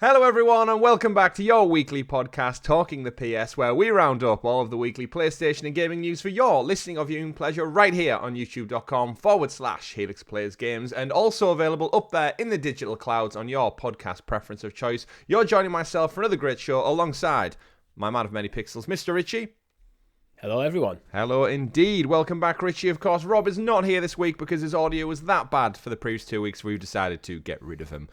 Hello everyone and welcome back to your weekly podcast Talking the PS, where we round up all of the weekly PlayStation and gaming news for your listening or viewing pleasure right here on youtube.com/Helix Plays Games, and also available up there in the digital clouds on your podcast preference of choice. You're joining myself for another great show alongside my man of many pixels, Mr. Richie. Hello everyone. Hello indeed. Welcome back, Richie. Of course, Rob is not here this week because his audio was that bad for the previous 2 weeks. We've decided to get rid of him.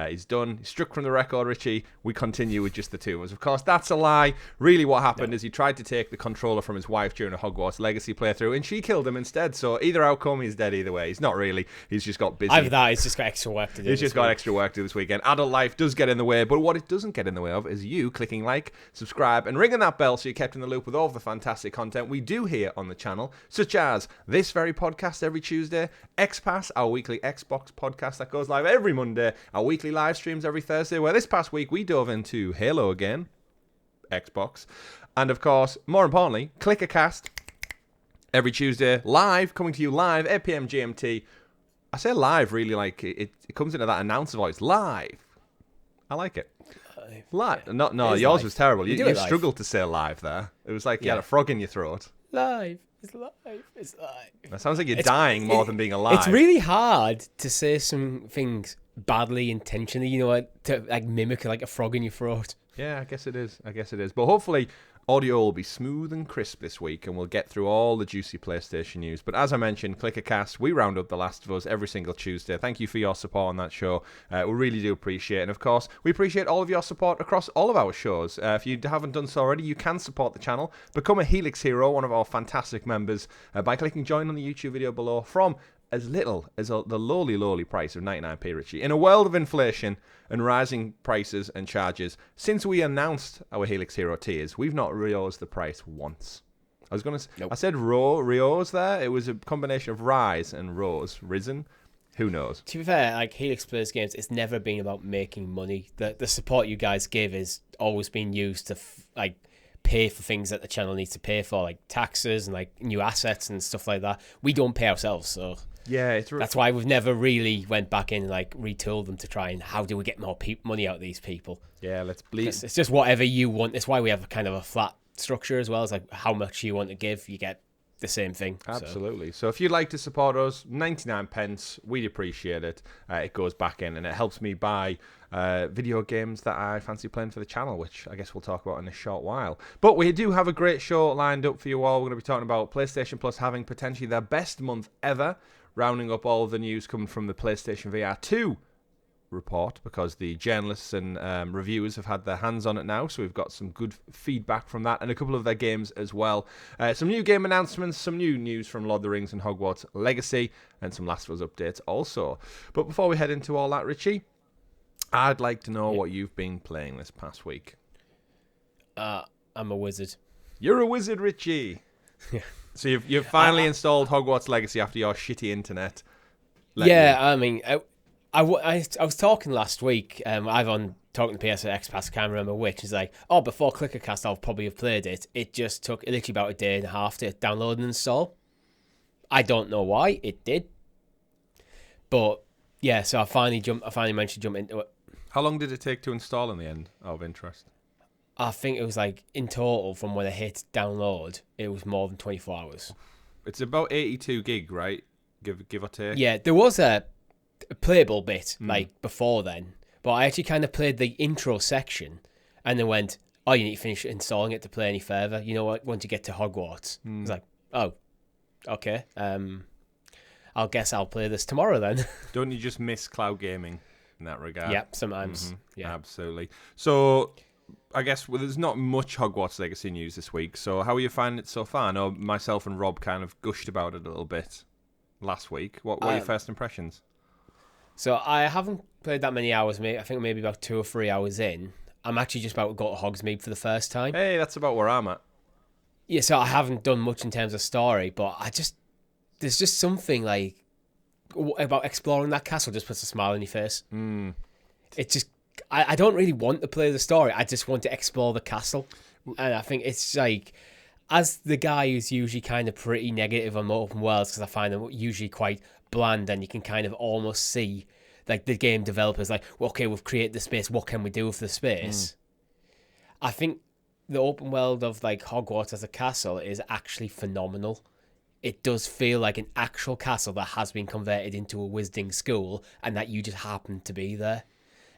He's done. He's struck from the record, Richie. We continue with just the two of us. Of course, that's a lie. Really what happened is he tried to take the controller from his wife during a Hogwarts Legacy playthrough, and she killed him instead. So either outcome, he's dead either way. He's not really. He's just got busy. Either that, he's just got extra work to do. He's just got extra work to do this weekend. Adult life does get in the way, but what it doesn't get in the way of is you clicking like, subscribe, and ringing that bell so you're kept in the loop with all of the fantastic content we do here on the channel, such as this very podcast every Tuesday, XPass, our weekly Xbox podcast that goes live every Monday, our weekly live streams every Thursday, where this past week we dove into Halo again, Xbox, and of course, more importantly, ClickerCast every Tuesday, live, coming to you live, 8 PM GMT. I say live really like it comes into that announcer voice, live. I like it. Live. No, yours live. Was terrible. You live. struggled to say live there. It was like you had a frog in your throat. Live. It's live. It's live. That sounds like you're dying more than being alive. It's really hard to say some things badly intentionally, you know, to like mimic like a frog in your throat. Yeah, I guess it is. But hopefully audio will be smooth and crisp this week, and we'll get through all the juicy PlayStation news. But as I mentioned, ClickerCast, we round up The Last of Us every single Tuesday. Thank you for your support on that show. We really do appreciate it. And of course, we appreciate all of your support across all of our shows. If you haven't done so already, you can support the channel. Become a Helix Hero, one of our fantastic members, by clicking join on the YouTube video below from as little as the lowly price of 99p, Richie. In a world of inflation and rising prices and charges, since we announced our Helix Hero tiers, we've not raised the price once. I was going to I said Rios there. It was a combination of rise and rose. Risen. Who knows? To be fair, like Helix Plays Games, it's never been about making money. The support you guys give is always been used to pay for things that the channel needs to pay for, like taxes and like new assets and stuff like that. We don't pay ourselves, so yeah, that's why we've never really went back in and like retooled them to try and how do we get more money out of these people. Yeah, let's bleed. It's just whatever you want. It's why we have kind of a flat structure as well. It's like how much you want to give, you get the same thing. Absolutely. So if you'd like to support us, 99 pence, we'd appreciate it. It goes back in and it helps me buy video games that I fancy playing for the channel, which I guess we'll talk about in a short while. But we do have a great show lined up for you all. We're going to be talking about PlayStation Plus having potentially their best month ever, rounding up all of the news coming from the PlayStation VR2 report, because the journalists and reviewers have had their hands on it now, so we've got some good feedback from that and a couple of their games as well. Some new game announcements, some new news from Lord of the Rings and Hogwarts Legacy, and some Last of Us updates also. But before we head into all that, Richie, I'd like to know what you've been playing this past week. I'm a wizard. You're a wizard, Richie. So you've finally installed Hogwarts Legacy after your shitty internet. I mean, I was talking last week, I've on talking to PS or XPass, I can't remember which, is like, before ClickerCast I'll probably have played it. It just took literally about a day and a half to download and install. I don't know why, it did. But yeah, so I finally managed to jump into it. How long did it take to install in the end, out of interest? I think it was like, in total, from when I hit download, it was more than 24 hours. It's about 82 gig, right? Give or take? Yeah, there was a playable bit like before then, but I actually kind of played the intro section and then went, you need to finish installing it to play any further, you know what, once you get to Hogwarts. I was like, okay, I guess I'll play this tomorrow then. Don't you just miss cloud gaming in that regard? Yeah, sometimes. Yeah, absolutely. So I guess there's not much Hogwarts Legacy news this week, so how are you finding it so far? I know myself and Rob kind of gushed about it a little bit last week. What were your first impressions? So I haven't played that many hours, mate. I think maybe about 2 or 3 hours in. I'm actually just about to go to Hogsmeade for the first time. Hey, that's about where I'm at. Yeah, so I haven't done much in terms of story, but there's just something like about exploring that castle just puts a smile on your face. It just, I don't really want to play the story. I just want to explore the castle. And I think it's like, as the guy who's usually kind of pretty negative on open worlds, because I find them usually quite bland and you can kind of almost see like the game developers like, well, okay, we've created the space, what can we do with the space? I think the open world of like Hogwarts as a castle is actually phenomenal. It does feel like an actual castle that has been converted into a wizarding school and that you just happen to be there.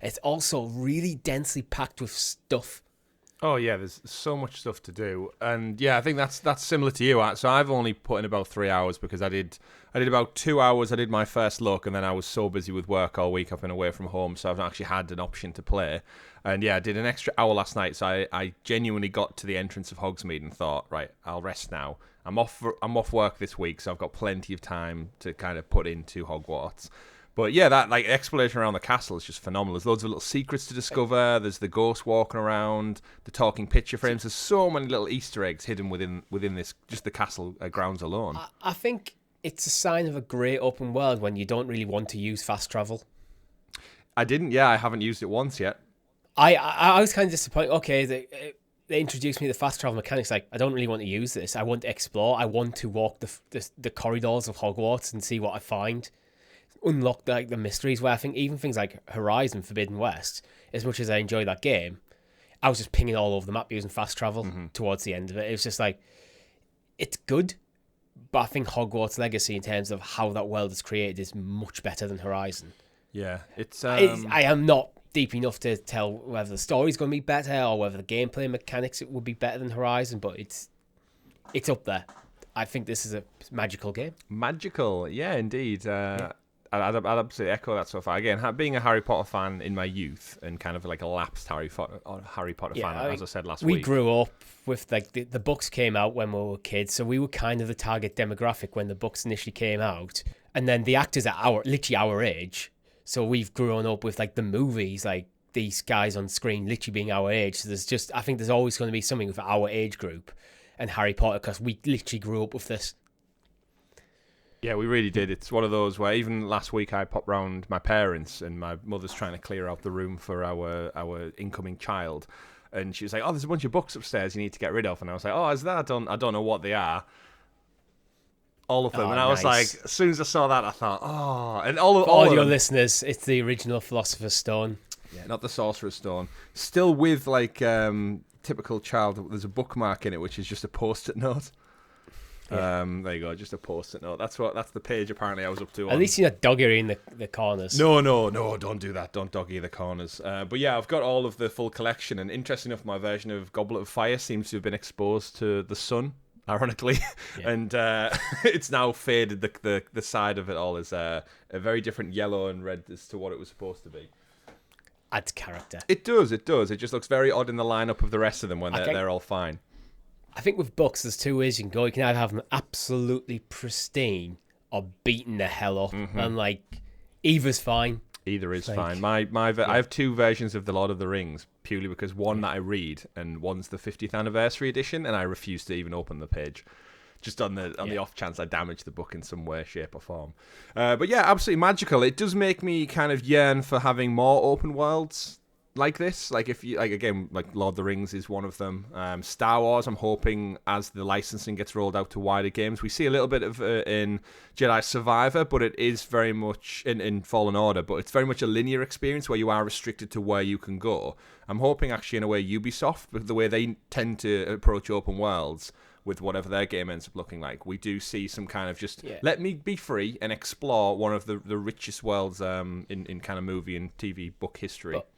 It's also really densely packed with stuff. Oh yeah, there's so much stuff to do, and yeah, I think that's similar to you. So I've only put in about 3 hours because I did about 2 hours. I did my first look, and then I was so busy with work all week. I've been away from home, so I've not actually had an option to play. And yeah, I did an extra hour last night, so I genuinely got to the entrance of Hogsmeade and thought, right, I'll rest now. I'm off work this week, so I've got plenty of time to kind of put into Hogwarts. But yeah, that like exploration around the castle is just phenomenal. There's loads of little secrets to discover. There's the ghost walking around, the talking picture frames. There's so many little Easter eggs hidden within this, just the castle grounds alone. I think it's a sign of a great open world when you don't really want to use fast travel. I haven't used it once yet. I was kind of disappointed. Okay, they introduced me to the fast travel mechanics. Like, I don't really want to use this. I want to explore. I want to walk the corridors of Hogwarts and see what I find. Unlock like the mysteries, where I think even things like Horizon Forbidden West, as much as I enjoy that game, I was just pinging all over the map using fast travel towards the end of it. It was just like, it's good, but I think Hogwarts Legacy in terms of how that world is created is much better than Horizon. Yeah, I am not deep enough to tell whether the story's going to be better or whether the gameplay mechanics would be better than Horizon, but it's up there. I think this is a magical game. Magical, yeah, indeed. I'd absolutely echo that so far. Again, being a Harry Potter fan in my youth and kind of like a lapsed Harry Potter fan, as I said last week. We grew up with like the books came out when we were kids, so we were kind of the target demographic when the books initially came out. And then the actors are literally our age, so we've grown up with like the movies, like these guys on screen literally being our age. So I think there's always going to be something with our age group and Harry Potter because we literally grew up with this. Yeah, we really did. It's one of those where even last week I popped round my parents and my mother's trying to clear out the room for our incoming child. And she was like, oh, there's a bunch of books upstairs you need to get rid of. And I was like, oh, is that? I don't know what they are. All of them. And I was like, as soon as I saw that, I thought, oh. And all your listeners, it's the original Philosopher's Stone. Yeah, not the Sorcerer's Stone. Still with like typical child, there's a bookmark in it, which is just a Post-it note. Yeah. There you go, just a Post-it note. That's the page apparently I was up to. At least you're not dog-earing the corners. No, don't do that. Don't dog-ear the corners. But yeah, I've got all of the full collection, and interesting enough, my version of Goblet of Fire seems to have been exposed to the sun, ironically, and it's now faded. The side of it all is a very different yellow and red as to what it was supposed to be. Adds character. It does. It just looks very odd in the lineup of the rest of them when they're all fine. I think with books, there's two ways you can go. You can either have them absolutely pristine or beaten the hell up, and like either's fine. Either is fine. I have two versions of The Lord of the Rings purely because one that I read and one's the 50th anniversary edition, and I refuse to even open the page, just on the off chance I damage the book in some way, shape, or form. But yeah, absolutely magical. It does make me kind of yearn for having more open worlds like this. Like if you again, Lord of the Rings is one of them. Star Wars, I'm hoping as the licensing gets rolled out to wider games, we see a little bit of in Jedi Survivor, but it is very much in Fallen Order, but it's very much a linear experience where you are restricted to where you can go. I'm hoping actually in a way Ubisoft, with the way they tend to approach open worlds with whatever their game ends up looking like, we do see some kind of just let me be free and explore one of the richest worlds in kind of movie and TV book history. But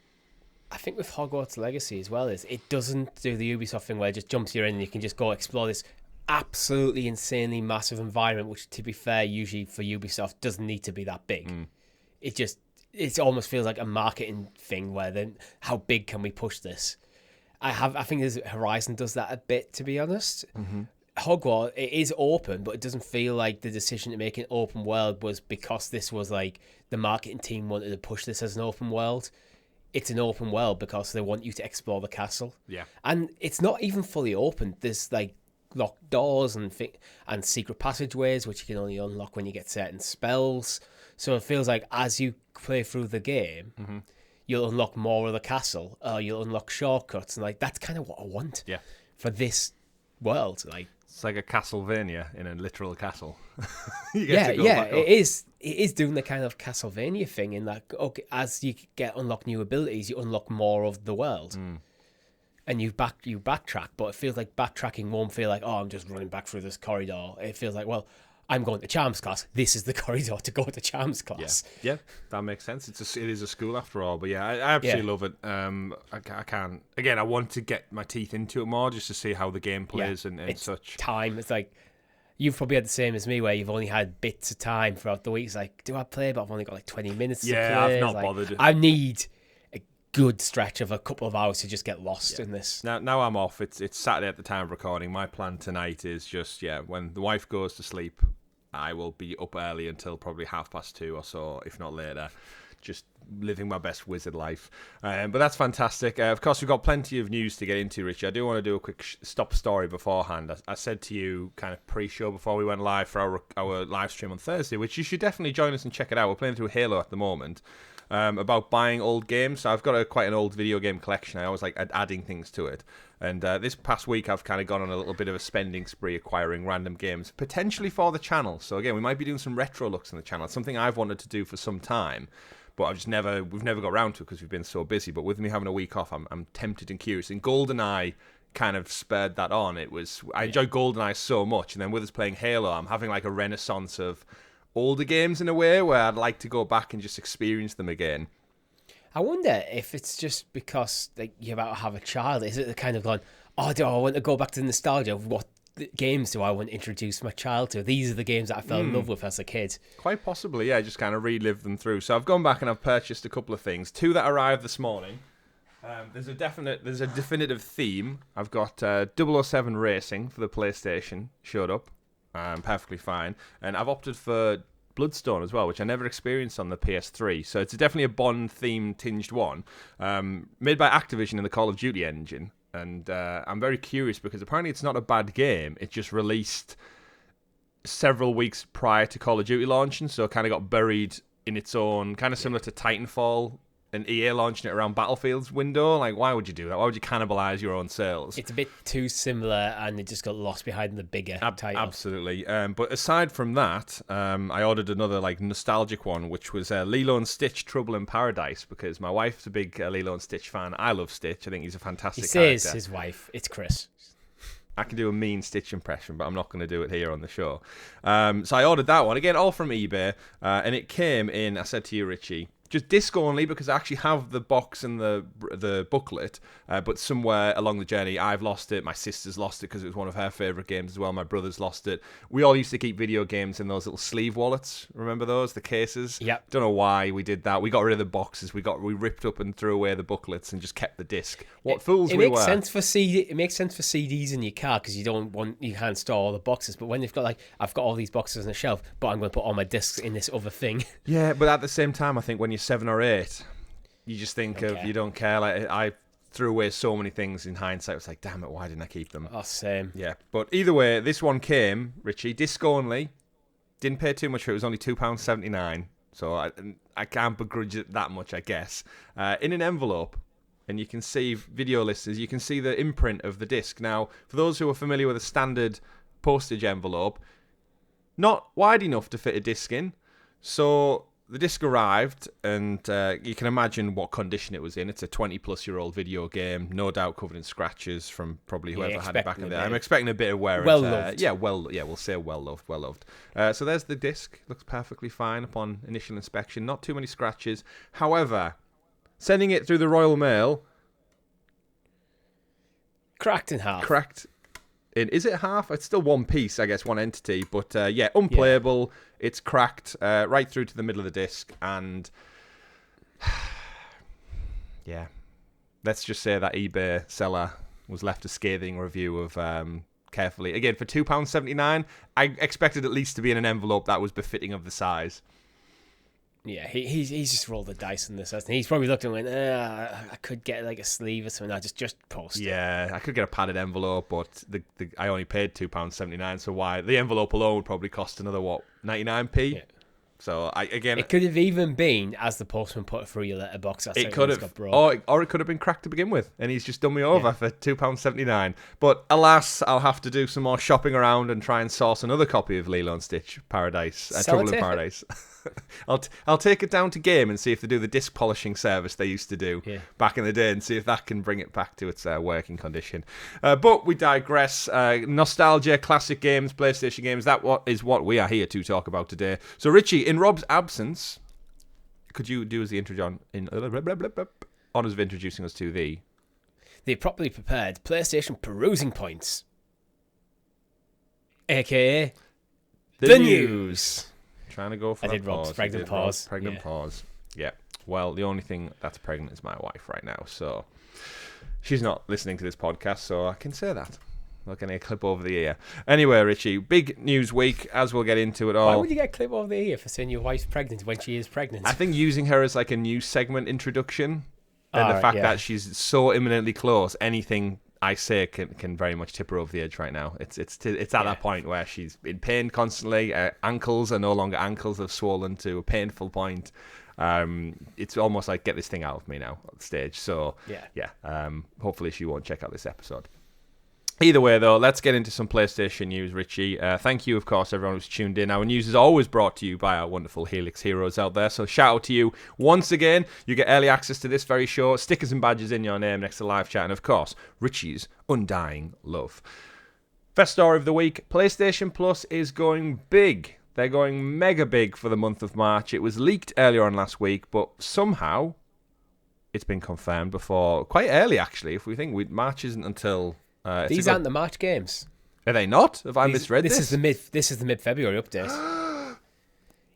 I think with Hogwarts Legacy as well is it doesn't do the Ubisoft thing where it just jumps you in and you can just go explore this absolutely insanely massive environment, which to be fair, usually for Ubisoft doesn't need to be that big. It almost feels like a marketing thing where then how big can we push this? I think Horizon does that a bit, to be honest. Hogwarts, it is open, but it doesn't feel like the decision to make an open world was because this was like the marketing team wanted to push this as an open world. It's an open world because they want you to explore the castle. Yeah. And it's not even fully open. There's like locked doors and secret passageways, which you can only unlock when you get certain spells. So it feels like as you play through the game, you'll unlock more of the castle, or you'll unlock shortcuts. And like that's kind of what I want for this world. Like It's like a Castlevania in a literal castle. It is. It is doing the kind of Castlevania thing in that, okay, as you unlock new abilities, you unlock more of the world. And you backtrack, but it feels like backtracking won't feel like, oh, I'm just running back through this corridor. It feels like, well, I'm going to Charms class. This is the corridor to go to Charms class. Yeah, that makes sense. It is a school after all. But yeah, I absolutely love it. I can't. Again, I want to get my teeth into it more just to see how the game plays and such. Time. It's like, you've probably had the same as me where you've only had bits of time throughout the week. It's like, do I play? But I've only got like 20 minutes to play. Yeah, I've not bothered. I need a good stretch of a couple of hours to just get lost in this. Now I'm off. It's Saturday at the time of recording. My plan tonight is just, when the wife goes to sleep, I will be up early until probably 2:30 or so, if not later. Just living my best wizard life. But that's fantastic. Of course, we've got plenty of news to get into, Richie. I do want to do a quick stop story beforehand. I said to you kind of pre-show before we went live for our live stream on Thursday, which you should definitely join us and check it out. We're playing through Halo at the moment. About buying old games. So I've got quite an old video game collection. I always like adding things to it. And this past week, I've kind of gone on a little bit of a spending spree acquiring random games, potentially for the channel. So again, we might be doing some retro looks on the channel. It's something I've wanted to do for some time, but we've never got around to it because we've been so busy. But with me having a week off, I'm tempted and curious. And GoldenEye kind of spurred that on. I enjoyed GoldenEye so much, and then with us playing Halo, I'm having like a renaissance of older games in a way where I'd like to go back and just experience them again. I wonder if it's just because you're about to have a child. Is it the kind of going, oh, do I want to go back to the nostalgia of what games do I want to introduce my child to? These are the games that I fell in love with as a kid. Quite possibly, yeah. Just kind of relive them through. So I've gone back and I've purchased a couple of things. 2 that arrived this morning. There's a definitive theme. I've got 007 Racing for the PlayStation showed up. Perfectly fine. And I've opted for Bloodstone as well, which I never experienced on the PS3. So it's definitely a Bond-themed tinged one, made by Activision in the Call of Duty engine. And I'm very curious because apparently it's not a bad game. It just released several weeks prior to Call of Duty launching, so it kind of got buried in its own, kind of similar to Titanfall and EA launching it around Battlefield's window. Like, why would you do that? Why would you cannibalize your own sales? It's a bit too similar, and it just got lost behind the bigger title. Absolutely. But aside from that, I ordered another like nostalgic one, which was Lilo and Stitch: Trouble in Paradise, because my wife's a big Lilo and Stitch fan. I love Stitch. I think he's a fantastic character. He says his wife. It's Chris. I can do a mean Stitch impression, but I'm not going to do it here on the show. So I ordered that one again, all from eBay, and it came in. I said to you, Richie, just disc only, because I actually have the box and the booklet, but somewhere along the journey I've lost it. My sister's lost it because it was one of her favourite games as well. My brother's lost it. We all used to keep video games in those little sleeve wallets. Remember those? The cases? Yeah. Don't know why we did that. We got rid of the boxes. We ripped up and threw away the booklets and just kept the disc. What fools we were. It makes sense for CDs in your car because you can't store all the boxes. But when you've got I've got all these boxes on the shelf, but I'm going to put all my discs in this other thing. Yeah, but at the same time, I think when you're 7 or 8, you just think you don't care. Like, I threw away so many things in hindsight. It was like, damn it, why didn't I keep them? Oh, same. Yeah, but either way, this one came, Richie, disc only. Didn't pay too much for it. It was only £2.79. So I can't begrudge it that much, I guess. In an envelope. And you can see, video listeners, you can see the imprint of the disc. Now, for those who are familiar with a standard postage envelope, not wide enough to fit a disc in. So the disc arrived, and you can imagine what condition it was in. It's a 20-plus-year-old video game, no doubt covered in scratches from probably whoever had it back in there. I'm expecting a bit of wear and tear. Well-loved. Yeah, we'll say well-loved. So there's the disc. Looks perfectly fine upon initial inspection. Not too many scratches. However, sending it through the Royal Mail, cracked in half. Is it half? It's still one piece, I guess, one entity. But unplayable. Yeah. It's cracked right through to the middle of the disc. And yeah, let's just say that eBay seller was left a scathing review of carefully. Again, for £2.79, I expected at least to be in an envelope that was befitting of the size. Yeah, he's just rolled the dice on this. He's probably looked and went, I could get like a sleeve or something. I just post. Yeah, I could get a padded envelope, but I only paid £2.79. So why the envelope alone would probably cost another 99p? Yeah. So it could have even been as the postman put it through your letterbox. It could have, or it could have been cracked to begin with, and he's just done me over for £2.79. But alas, I'll have to do some more shopping around and try and source another copy of Lilo and Stitch Paradise, Trouble in Paradise. I'll take it down to Game and see if they do the disc polishing service they used to do back in the day, and see if that can bring it back to its working condition. But we digress. Nostalgia, classic games, PlayStation games. That is what we are here to talk about today. So Richie, in Rob's absence, could you do as the intro, John, in honours of introducing us to the properly prepared PlayStation perusing points, aka the news. Trying to go for Rob's pregnant pause. Pregnant pause. Yeah. Well, the only thing that's pregnant is my wife right now, so she's not listening to this podcast, so I can say that. Not getting a clip over the ear. Anyway, Richie, big news week, as we'll get into it all. Why would you get a clip over the ear for saying your wife's pregnant when she is pregnant? I think using her as like a news segment introduction, and the fact that she's so imminently close, anything I say can very much tip her over the edge right now. It's at that point where she's in pain constantly. Ankles are no longer ankles; they've swollen to a painful point. It's almost like get this thing out of me now at the stage. So hopefully she won't check out this episode. Either way, though, let's get into some PlayStation news, Richie. Thank you, of course, everyone who's tuned in. Our news is always brought to you by our wonderful Helix heroes out there, so shout out to you once again. You get early access to this very show, stickers and badges in your name next to live chat, and, of course, Richie's undying love. First story of the week, PlayStation Plus is going big. They're going mega big for the month of March. It was leaked earlier on last week, but somehow it's been confirmed before, quite early, actually. If we think March isn't until... These aren't the March games. Are they not? Have I misread this? This is the mid-February update.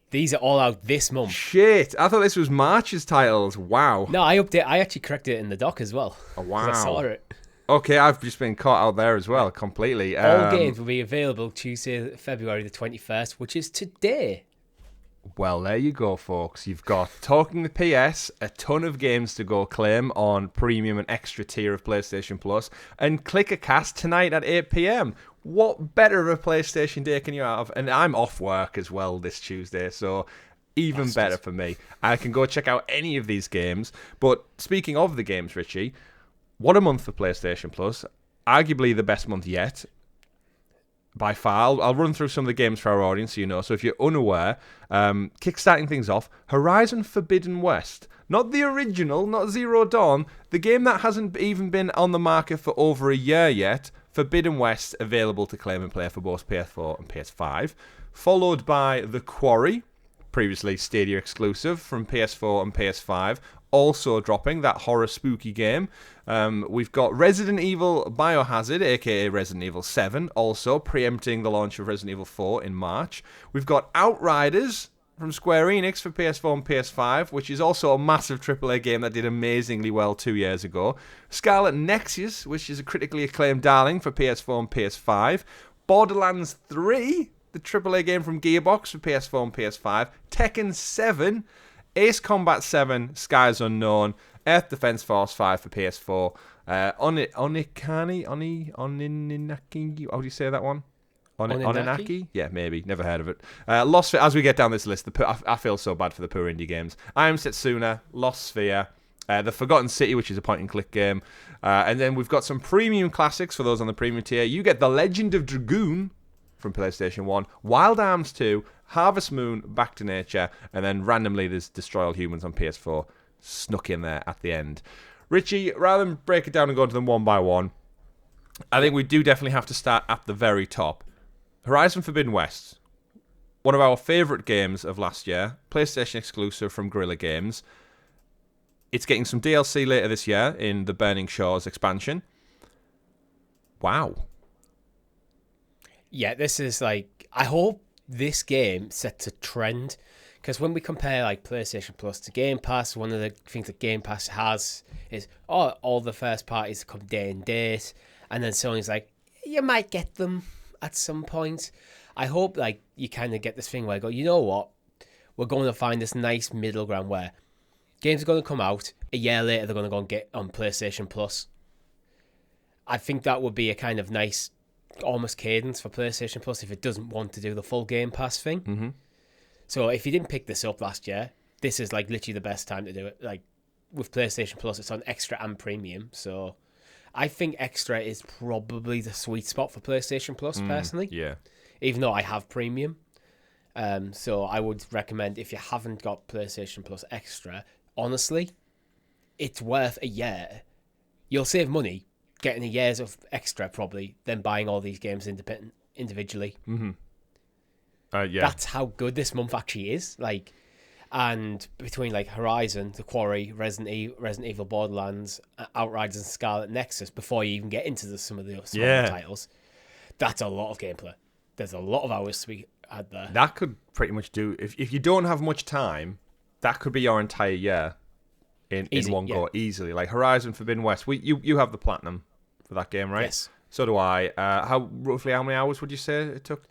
These are all out this month. Shit! I thought this was March's titles. Wow. No, I actually corrected it in the doc as well. Oh, wow. I saw it. Okay, I've just been caught out there as well, completely. All games will be available Tuesday, February the 21st, which is today. Well, there you go, folks. You've got, talking the PS, a ton of games to go claim on premium and extra tier of PlayStation Plus, and ClickerCast tonight at 8 p.m. What better of a PlayStation day can you have? And I'm off work as well this Tuesday, so even better for me. I can go check out any of these games. But speaking of the games, Richie, what a month for PlayStation Plus. Arguably the best month yet. By far, I'll run through some of the games for our audience so you know. So if you're unaware, kickstarting things off, Horizon Forbidden West. Not the original, not Zero Dawn, the game that hasn't even been on the market for over a year yet. Forbidden West, available to claim and play for both PS4 and PS5. Followed by The Quarry, previously Stadia exclusive from PS4 and PS5. Also dropping, that horror spooky game. We've got Resident Evil Biohazard, aka Resident Evil 7, also preempting the launch of Resident Evil 4 in March. We've got Outriders from Square Enix for PS4 and PS5, which is also a massive AAA game that did amazingly well 2 years ago. Scarlet Nexus, which is a critically acclaimed darling for PS4 and PS5. Borderlands 3, the AAA game from Gearbox for PS4 and PS5. Tekken 7, Ace Combat 7, Skies Unknown, Earth Defense Force 5 for PS4, Oninaki, how do you say that one? Oninaki? Yeah, maybe. Never heard of it. Lost Sphere, as we get down this list, I feel so bad for the poor indie games. I Am Setsuna, Lost Sphere, The Forgotten City, which is a point-and-click game. And then we've got some premium classics for those on the premium tier. You get The Legend of Dragoon from PlayStation 1, Wild Arms 2, Harvest Moon, Back to Nature, and then randomly there's Destroy All Humans on PS4 snuck in there at the end. Richie, rather than break it down and go into them one by one, I think we do definitely have to start at the very top. Horizon Forbidden West, one of our favourite games of last year, PlayStation exclusive from Guerrilla Games. It's getting some DLC later this year in the Burning Shores expansion. Wow. Yeah, this is like, I hope this game sets a trend, because when we compare like PlayStation Plus to Game Pass, one of the things that Game Pass has is all the first parties come day and date, and then Sony's like, you might get them at some point. I hope like you kind of get this thing where I go, you know what, we're going to find this nice middle ground where games are going to come out a year later, they're going to go and get on PlayStation Plus. I think that would be a kind of nice almost cadence for PlayStation Plus if it doesn't want to do the full Game Pass thing. Mm-hmm. So if you didn't pick this up last year, this is like literally the best time to do it. Like with PlayStation Plus, it's on Extra and Premium. So I think Extra is probably the sweet spot for PlayStation Plus, personally. Yeah. Even though I have Premium. So I would recommend, if you haven't got PlayStation Plus Extra, honestly, it's worth a year. You'll save money getting a year's of Extra probably than buying all these games individually. Mm-hmm. Yeah. That's how good this month actually is. Like, and between like Horizon, The Quarry, Resident Evil, Borderlands, Outriders, and Scarlet Nexus, before you even get into some of the smaller titles, that's a lot of gameplay. There's a lot of hours to be had there. That could pretty much do, if you don't have much time, that could be your entire year in one go, easily. Like Horizon Forbidden West, you have the platinum for that game, right? Yes. So do I. Roughly how many hours would you say it took?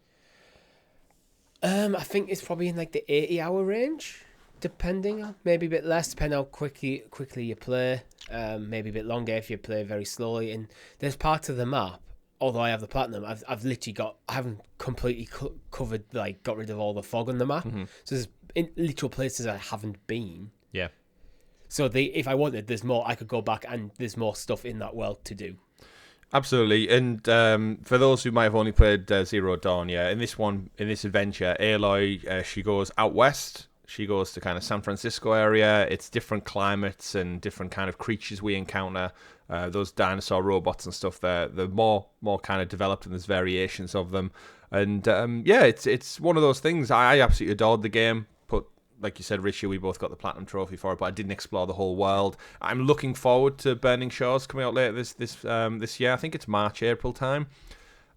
I think it's probably in like the 80-hour range, depending on, maybe a bit less, depending on how quickly you play. Maybe a bit longer if you play very slowly. And there's parts of the map, although I have the platinum, I've literally I haven't completely covered, like, got rid of all the fog on the map. Mm-hmm. So there's literal places I haven't been. Yeah. So if I wanted, there's more, I could go back and there's more stuff in that world to do. Absolutely. And for those who might have only played Zero Dawn, in this adventure, Aloy, she goes out west. She goes to kind of San Francisco area. It's different climates and different kind of creatures we encounter. Those dinosaur robots and stuff, they're more kind of developed, and there's variations of them. And it's one of those things. I absolutely adored the game. Like you said, Richie, we both got the platinum trophy for it, but I didn't explore the whole world. I'm looking forward to Burning Shores coming out later this year. I think it's March, April time.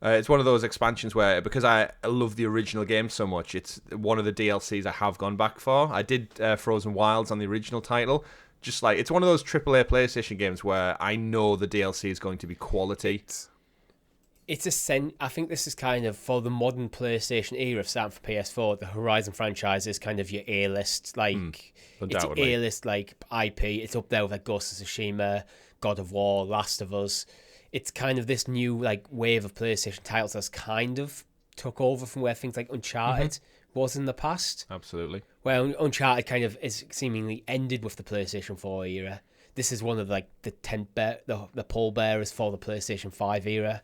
It's one of those expansions where, because I love the original game so much, it's one of the DLCs I have gone back for. I did Frozen Wilds on the original title. Just like, it's one of those AAA PlayStation games where I know the DLC is going to be quality. I think this is kind of, for the modern PlayStation era, starting for PS4, the Horizon franchise is kind of your A-list, like, it's A-list, like, IP. It's up there with, like, Ghost of Tsushima, God of War, Last of Us. It's kind of this new, like, wave of PlayStation titles that's kind of took over from where things like Uncharted was in the past. Absolutely. Where Uncharted kind of is seemingly ended with the PlayStation 4 era. This is one of, like, the pallbearers for the PlayStation 5 era.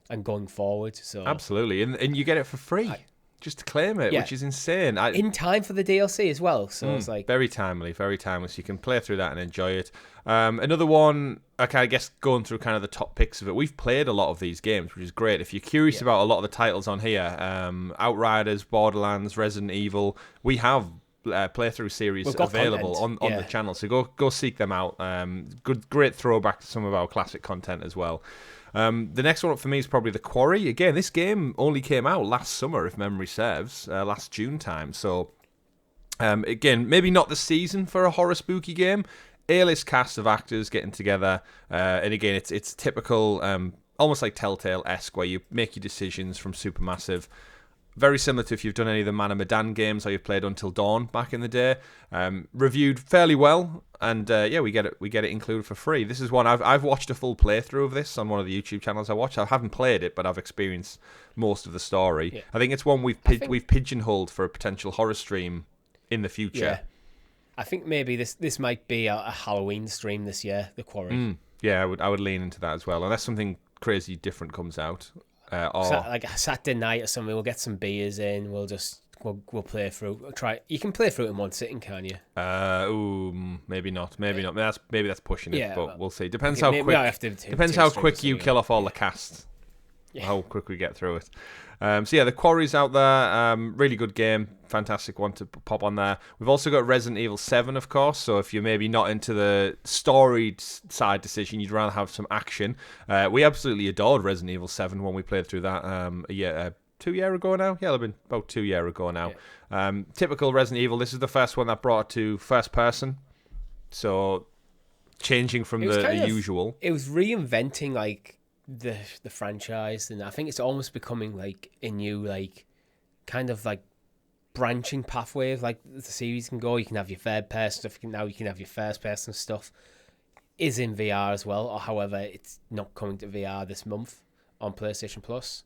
And going forward, so absolutely, and you get it for free, just to claim it, which is insane. In time for the DLC as well, so it's like very timely. So you can play through that and enjoy it. Another one, I guess going through kind of the top picks of it. We've played a lot of these games, which is great. If you're curious about a lot of the titles on here, Outriders, Borderlands, Resident Evil, we have playthrough series available on the channel, so go seek them out. Great throwback to some of our classic content as well. The next one up for me is probably The Quarry. Again, this game only came out last summer, if memory serves, last June time. So, again, maybe not the season for a horror spooky game. A-list cast of actors getting together, and again, it's typical, almost like Telltale-esque, where you make your decisions from Supermassive. Very similar to if you've done any of the Man of Medan games or you've played Until Dawn back in the day. Reviewed fairly well, and we get it included for free. This is one I've watched a full playthrough of this on one of the YouTube channels I watch. I haven't played it, but I've experienced most of the story. Yeah. I think it's one we've pigeonholed for a potential horror stream in the future. Yeah. I think maybe this might be a Halloween stream this year, The Quarry. Yeah, I would lean into that as well, unless something crazy different comes out. Like a Saturday night or something, we'll get some beers in. We'll play through. You can play through it in one sitting, can you? Maybe not. Maybe that's pushing it. Yeah, but we'll see. Depends how quick you kill off all the cast. Yeah. How quick we get through it. The Quarry's out there. Really good game. Fantastic one to pop on there. We've also got Resident Evil 7, of course. So if you're maybe not into the storied side decision, you'd rather have some action. We absolutely adored Resident Evil 7 when we played through that 2 years ago now. Yeah, it'll have been about 2 years ago now. Yeah. Typical Resident Evil. This is the first one that brought it to first person. So changing from the usual. It was reinventing like the franchise, and I think it's almost becoming like a new like kind of like branching pathway of like the series can go. You can have your third person stuff, now you can have your first person stuff is in VR as well, or however it's not coming to VR this month on PlayStation Plus.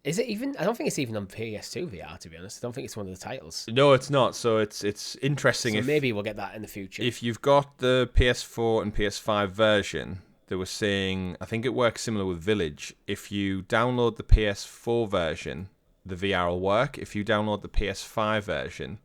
Is it even? I don't think it's even on PS2 VR, to be honest. I don't think it's one of the titles. No, it's not. So it's interesting. So if maybe we'll get that in the future. If you've got the PS4 and PS5 version, they were saying, I think it works similar with Village. If you download the PS4 version, the VR will work. If you download the PS5 version,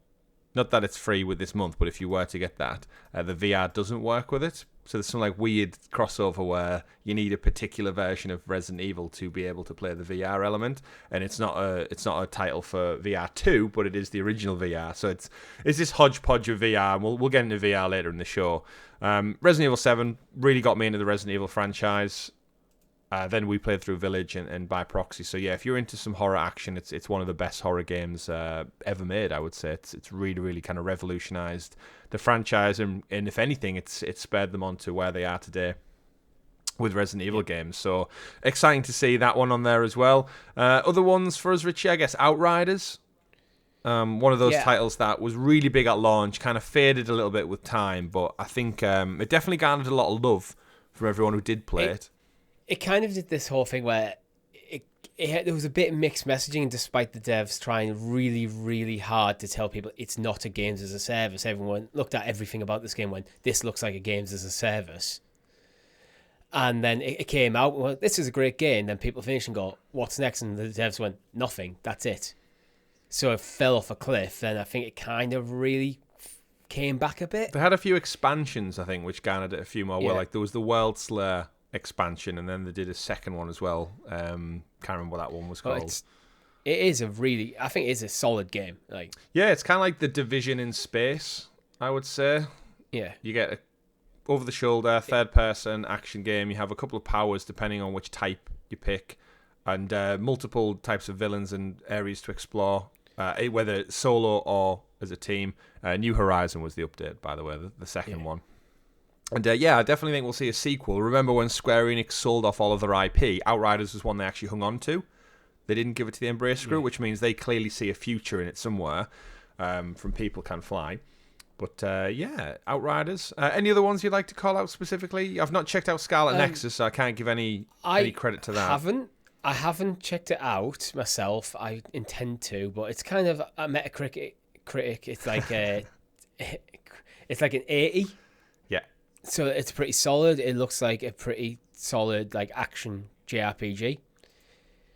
not that it's free with this month, but if you were to get that, the VR doesn't work with it. So there's some like weird crossover where you need a particular version of Resident Evil to be able to play the VR element, and it's not a title for VR2, but it is the original VR. So it's this hodgepodge of VR, and we'll get into VR later in the show. Resident Evil 7 really got me into the Resident Evil franchise. Then we played through Village and by proxy. So yeah, if you're into some horror action, it's one of the best horror games ever made. I would say it's really, really kind of revolutionized the franchise, and if anything, it's spurred them on to where they are today with Resident Evil games. So exciting to see that one on there as well. Other ones for us, Richie, I guess Outriders. One of those titles that was really big at launch, kind of faded a little bit with time, but I think it definitely garnered a lot of love from everyone who did play it. It kind of did this whole thing where there was a bit of mixed messaging, despite the devs trying really, really hard to tell people it's not a games as a service. Everyone looked at everything about this game and went, this looks like a games as a service. And then it came out, well, this is a great game. Then people finish and go, what's next? And the devs went, nothing, that's it. So it fell off a cliff, and I think it kind of really came back a bit. They had a few expansions, I think, which garnered it a few more. Well, like there was the World Slayer expansion, and then they did a second one as well. Can't remember what that one was called. It is I think it is a solid game. Like, yeah, it's kind of like the Division in space, I would say. Yeah, you get a over-the-shoulder third-person action game. You have a couple of powers depending on which type you pick, and multiple types of villains and areas to explore, whether it's solo or as a team. New Horizon was the update, by the way, the second one. And I definitely think we'll see a sequel. Remember when Square Enix sold off all of their IP? Outriders was one they actually hung on to. They didn't give it to the Embrace Group, which means they clearly see a future in it somewhere from People Can Fly. But Outriders. Any other ones you'd like to call out specifically? I've not checked out Scarlet Nexus, so I can't give any credit to that. I haven't checked it out myself. I intend to, but it's kind of a Metacritic. It's like it's like an 80. So it's pretty solid. It looks like a pretty solid like action JRPG.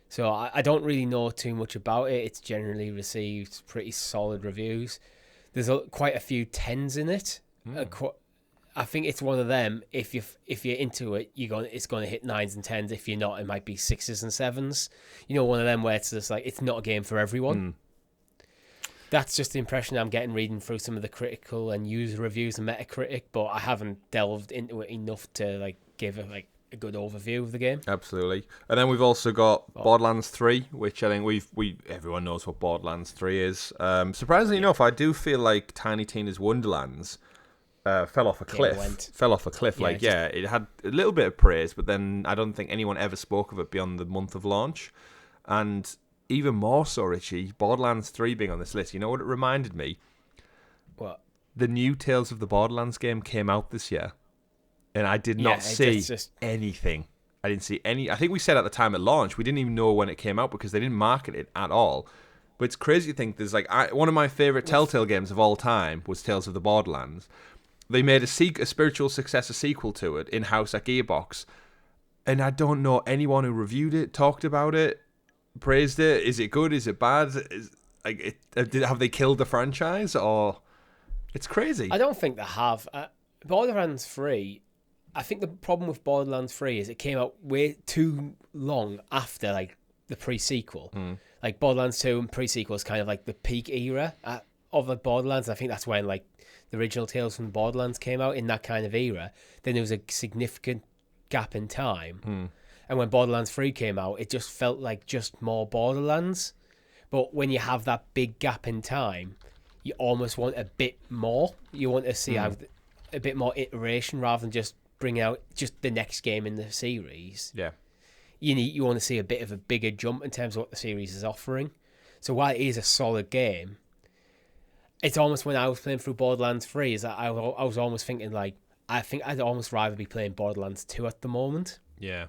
So I don't really know too much about it. It's generally received pretty solid reviews. There's quite a few 10s in it. I think it's one of them. If you're into it, it's going to hit 9s and 10s. If you're not, it might be 6s and 7s. You know, one of them where it's just like it's not a game for everyone. That's just the impression I'm getting reading through some of the critical and user reviews and Metacritic, but I haven't delved into it enough to like give a good overview of the game. Absolutely. And then we've also got Borderlands 3, which I think everyone knows what Borderlands 3 is. Surprisingly enough, I do feel like Tiny Tina's Wonderlands fell off a cliff. It had a little bit of praise, but then I don't think anyone ever spoke of it beyond the month of launch. And even more so, Richie, Borderlands 3 being on this list, you know what it reminded me? What? The new Tales of the Borderlands game came out this year, and I did not see anything. I didn't see any. I think we said at the time at launch, we didn't even know when it came out because they didn't market it at all. But it's crazy to think there's one of my favorite Telltale games of all time was Tales of the Borderlands. They made a spiritual successor sequel to it in-house at Gearbox, and I don't know anyone who reviewed it, talked about it, praised it. Is it good? Is it bad? Have they killed the franchise? Or it's crazy. I don't think they have. Borderlands 3. I think the problem with Borderlands 3 is it came out way too long after like the pre-sequel. Like Borderlands 2 and pre-sequel is kind of like the peak era of the Borderlands. I think that's when like the original Tales from the Borderlands came out in that kind of era. Then there was a significant gap in time. And when Borderlands 3 came out, it just felt like just more Borderlands. But when you have that big gap in time, you almost want a bit more. You want to see a bit more iteration rather than just bring out just the next game in the series. Yeah. You want to see a bit of a bigger jump in terms of what the series is offering. So while it is a solid game, it's almost when I was playing through Borderlands 3, is that I was almost thinking like, I think I'd almost rather be playing Borderlands 2 at the moment. Yeah.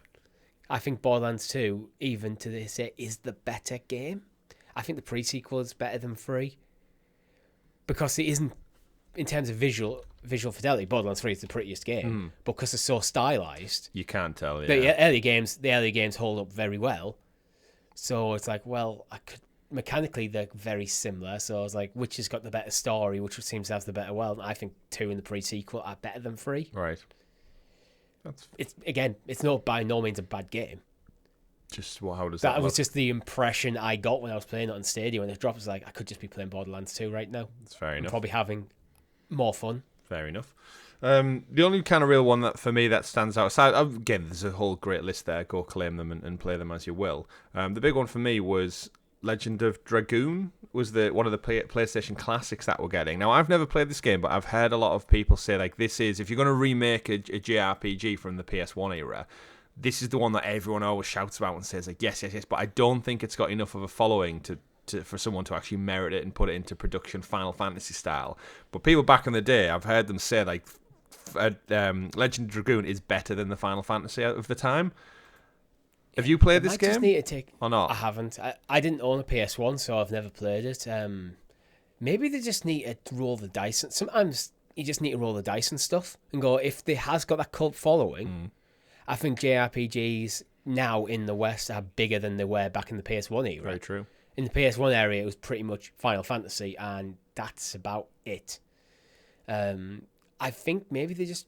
I think Borderlands 2, even to this day, is the better game. I think the pre-sequel is better than 3. Because it isn't, in terms of visual fidelity, Borderlands 3 is the prettiest game. But because it's so stylized, You can't tell, yeah. the early games hold up very well. So it's like, well, mechanically they're very similar. So I was like, which has got the better story, which seems to have the better world? I think 2 and the pre-sequel are better than 3. Right. It's not by no means a bad game. Just how does that That was look? just the impression I got when I was playing it on Stadia. When it dropped, I was like, I could just be playing Borderlands 2 right now. That's fair enough. Probably having more fun. Fair enough. The only kind of real one that for me that stands out, again, there's a whole great list there. Go claim them and play them as you will. The big one for me was Legend of Dragoon. Was one of the PlayStation classics that we're getting. Now, I've never played this game, but I've heard a lot of people say like this is, if you're going to remake a JRPG from the PS1 era, this is the one that everyone always shouts about and says like yes. But I don't think it's got enough of a following for someone to actually merit it and put it into production Final Fantasy style. But people back in the day, I've heard them say like Legend of Dragoon is better than the Final Fantasy out of the time. Have you played this game? Just need to take, or not? I haven't. I didn't own a PS1, so I've never played it. Maybe they just need to roll the dice. Sometimes you just need to roll the dice and stuff and go, if it has got that cult following, I think JRPGs now in the West are bigger than they were back in the PS1 era. Very true. In the PS1 area, it was pretty much Final Fantasy, and that's about it. I think maybe they just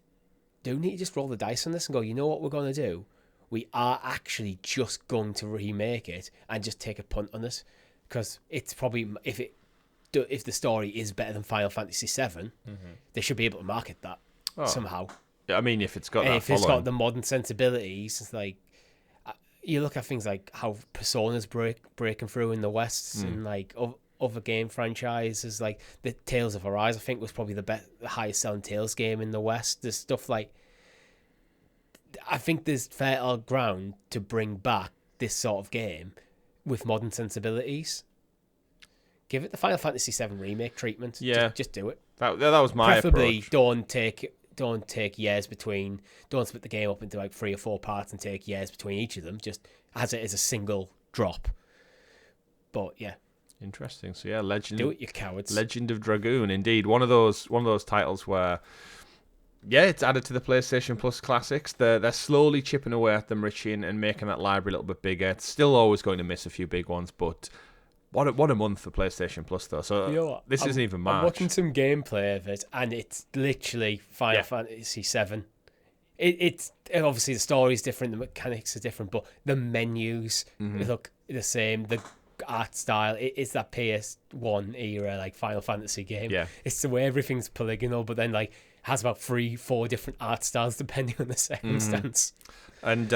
do need to just roll the dice on this and go, you know what we're going to do? We are actually just going to remake it and just take a punt on this, because it's probably, if the story is better than Final Fantasy VII, they should be able to market that somehow. Yeah, I mean, if it's got And that if following. it's got the modern sensibilities, it's like you look at things like how Persona's breaking through in the West, and like other game franchises, like the Tales of Arise, I think was probably the highest selling Tales game in the West. There's stuff like, I think there's fertile ground to bring back this sort of game with modern sensibilities. Give it the Final Fantasy VII remake treatment. Yeah, just do it. That was my Preferably approach. don't take years between. Don't split the game up into like 3 or 4 parts and take years between each of them. Just as it is a single drop. But yeah, interesting. So yeah, Legend. Do it, you cowards. Legend of Dragoon, indeed, one of those titles where, yeah, it's added to the PlayStation Plus classics. They're slowly chipping away at them, Richie, and making that library a little bit bigger. It's still always going to miss a few big ones, but what a month for PlayStation Plus though. So You know what? this isn't even March. I'm watching some gameplay of it, and it's literally Final Fantasy VII. It's obviously the story's different, the mechanics are different, but the menus look the same. The art style, it's that PS1 era like Final Fantasy game. Yeah, it's the way everything's polygonal, but then like has about 3-4 different art styles depending on the circumstance. And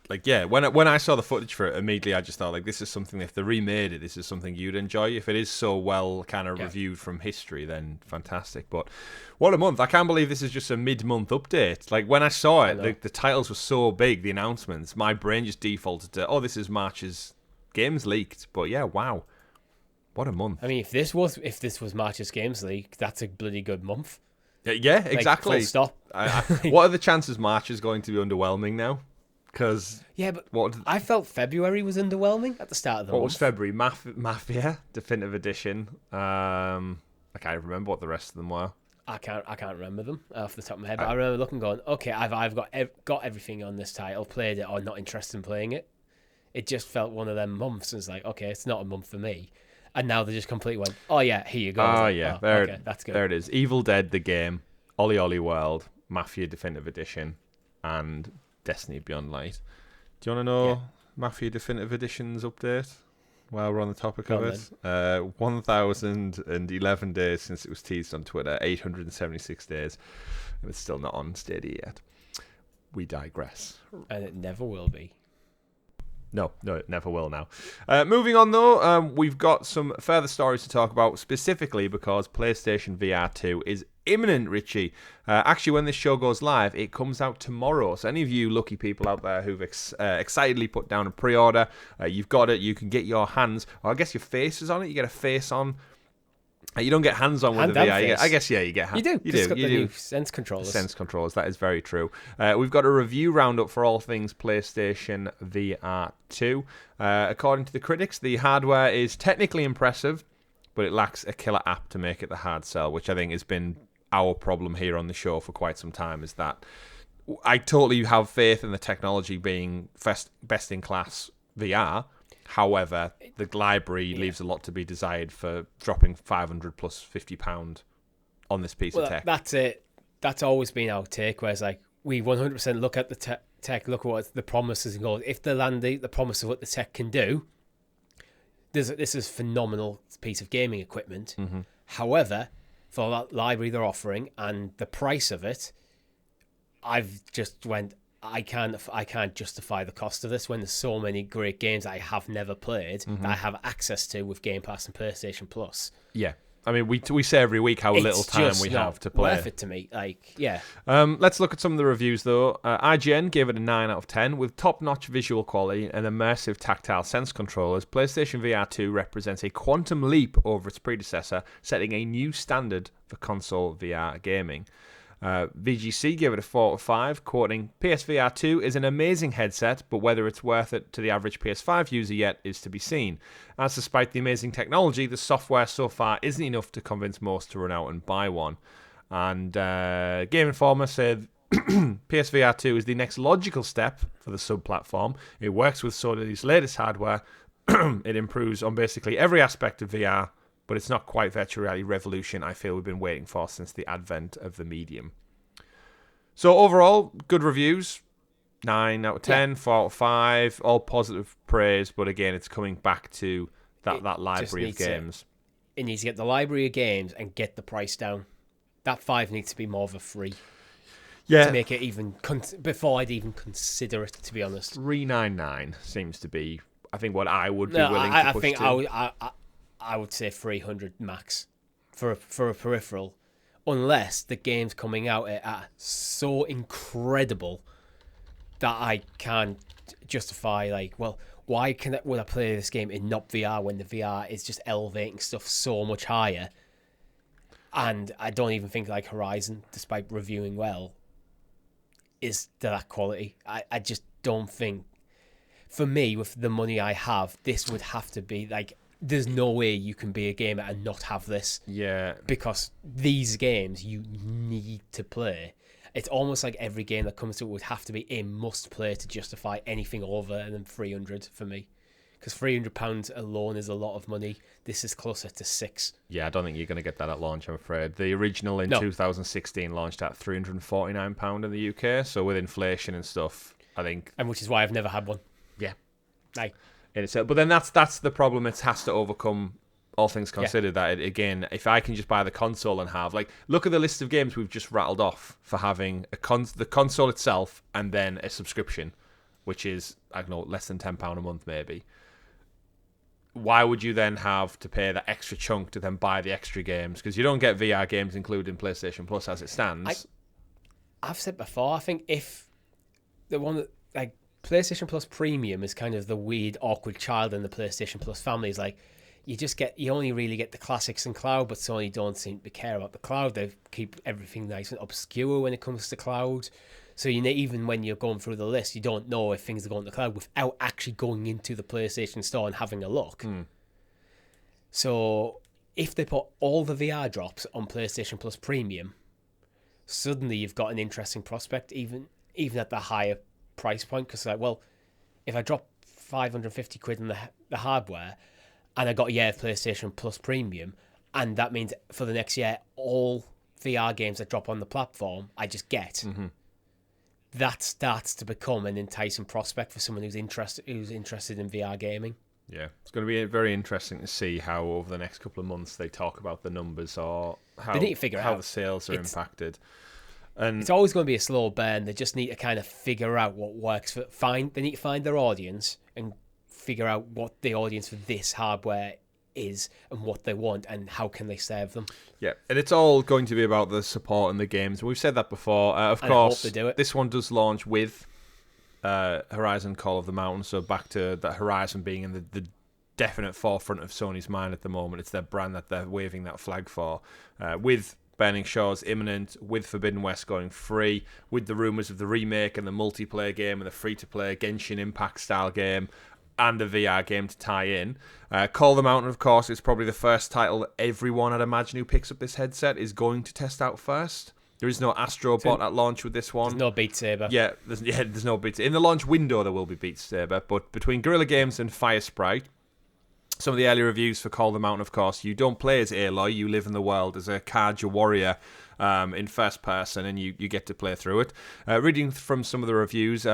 like, yeah, when I saw the footage for it, immediately I just thought, like, this is something, if they remade it, this is something you'd enjoy. If it is so well kind of reviewed from history, then fantastic. But what a month. I can't believe this is just a mid-month update. Like, when I saw it, the titles were so big, the announcements, my brain just defaulted to, this is March's games leaked. But yeah, wow. What a month. I mean, if this was March's games leak, that's a bloody good month. Yeah, exactly. Like, full stop. What are the chances March is going to be underwhelming now? Because I felt February was underwhelming at the start of the month. What was February? Mafia Definitive Edition. I can't remember what the rest of them were. I can't remember them off the top of my head. But I remember looking, going, okay, I've got everything on this title, played it or not interested in playing it. It just felt one of them months. And it's like, okay, it's not a month for me. And now they just completely went, oh yeah, here you go. That's good. There it is. Evil Dead the game, Ollie Ollie World, Mafia Definitive Edition, and Destiny Beyond Light. Do you want to know Mafia Definitive Edition's update? While we're on the topic of it, 1,011 days since it was teased on Twitter, 876 days, and it's still not on Stadia yet. We digress. And it never will be. No, it never will now. Moving on, though, we've got some further stories to talk about, specifically because PlayStation VR2 is imminent, Richie. Actually, when this show goes live, it comes out tomorrow. So any of you lucky people out there who've excitedly put down a pre-order, you've got it. You can get your hands, or I guess your face is on it. You get a face on You don't get hands-on with the VR. I guess, you get hands. You do. You do. New Sense controllers. Sense controllers, that is very true. We've got a review roundup for all things PlayStation VR2. According to the critics, the hardware is technically impressive, but it lacks a killer app to make it the hard sell, which I think has been our problem here on the show for quite some time, is that I totally have faith in the technology being best in class VR. However, the library leaves a lot to be desired for dropping £500 plus £50 on this piece of tech. That's it. That's always been our take, whereas like we 100% look at the tech, look at what the promises and goals. If they land the promise of what the tech can do, this is a phenomenal piece of gaming equipment. Mm-hmm. However, for that library they're offering and the price of it, I've just went, I can't justify the cost of this when there's so many great games I have never played that I have access to with Game Pass and PlayStation Plus. Yeah. I mean, we say every week how little time we have to play. It's worth it to me. Like, yeah. Let's look at some of the reviews, though. IGN gave it a 9 out of 10. With top-notch visual quality and immersive tactile sense controllers, PlayStation VR2 represents a quantum leap over its predecessor, setting a new standard for console VR gaming. VGC gave it a 4 out of 5, quoting, PSVR2 is an amazing headset, but whether it's worth it to the average PS5 user yet is to be seen. As despite the amazing technology, the software so far isn't enough to convince most to run out and buy one. And Game Informer said, PSVR2 is the next logical step for the sub-platform. It works with Sony's latest hardware. It improves on basically every aspect of VR, but it's not quite virtual reality revolution I feel we've been waiting for since the advent of the medium. So overall, good reviews. 9 out of 10, 4 out of 5, all positive praise, but again, it's coming back to that library of games. It needs to get the library of games and get the price down. That 5 needs to be more of a free. Yeah. To make it even, before I'd even consider it, to be honest. $399 seems to be, I think, what I would be willing to push to. I would say 300 max for a peripheral, unless the games coming out are so incredible that I can't justify, like, well, why would I play this game in not VR when the VR is just elevating stuff so much higher? And I don't even think like Horizon, despite reviewing well, is to that quality. I just don't think, for me, with the money I have, this would have to be like, there's no way you can be a gamer and not have this. Yeah. Because these games you need to play. It's almost like every game that comes to it would have to be a must play to justify anything over than 300 for me. Because £300 alone is a lot of money. This is closer to 6. Yeah, I don't think you're going to get that at launch, I'm afraid. The original in 2016 launched at £349 in the UK. So with inflation and stuff, I think... And which is why I've never had one. Yeah. Like... But then that's the problem it has to overcome, all things considered. That again, if I can just buy the console and have, like, look at the list of games we've just rattled off for having the console itself and then a subscription, which is, I don't know, less than £10 a month maybe. Why would you then have to pay that extra chunk to then buy the extra games? Because you don't get VR games included in PlayStation Plus as it stands. I've said before, I think if the one that, like, PlayStation Plus Premium is kind of the weird, awkward child in the PlayStation Plus family. It's like, you only really get the classics in cloud, but Sony don't seem to care about the cloud. They keep everything nice and obscure when it comes to cloud. So even when you're going through the list, you don't know if things are going to cloud without actually going into the PlayStation Store and having a look. So if they put all the VR drops on PlayStation Plus Premium, suddenly you've got an interesting prospect, even at the higher price point, because like, well, if I drop 550 quid on the hardware and I got a year of PlayStation Plus Premium, and that means for the next year all VR games that drop on the platform I just get, that starts to become an enticing prospect for someone who's interested in VR gaming. Yeah, it's going to be very interesting to see how over the next couple of months they talk about the numbers or how, they need to figure out the sales are impacted. And it's always going to be a slow burn. They just need to kind of figure out what works. They need to find their audience and figure out what the audience for this hardware is and what they want and how can they serve them. Yeah, and it's all going to be about the support in the games. We've said that before. Of course, I hope they do it. This one does launch with Horizon Call of the Mountain, so back to that Horizon being in the definite forefront of Sony's mind at the moment. It's their brand that they're waving that flag for. With Burning Shores imminent, with Forbidden West going free, with the rumours of the remake and the multiplayer game and the free-to-play Genshin Impact style game, and a VR game to tie in. Call the Mountain, of course, is probably the first title that everyone, I'd imagine, who picks up this headset is going to test out first. There is no Astro Bot at launch with this one. There's no Beat Saber. Yeah, there's no Beat Saber. In the launch window, there will be Beat Saber, but between Guerrilla Games and Firesprite, some of the early reviews for Call the Mountain, of course, you don't play as Aloy, you live in the world as a Kaja warrior in first person, and you get to play through it. Reading from some of the reviews,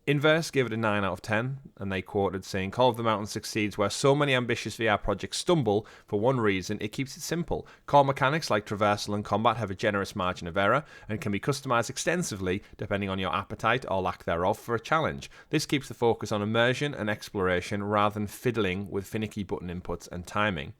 Inverse gave it a 9 out of 10, and they quoted saying, Call of the Mountain succeeds where so many ambitious VR projects stumble for one reason: it keeps it simple. Core mechanics like traversal and combat have a generous margin of error and can be customized extensively depending on your appetite or lack thereof for a challenge. This keeps the focus on immersion and exploration rather than fiddling with finicky button inputs and timing.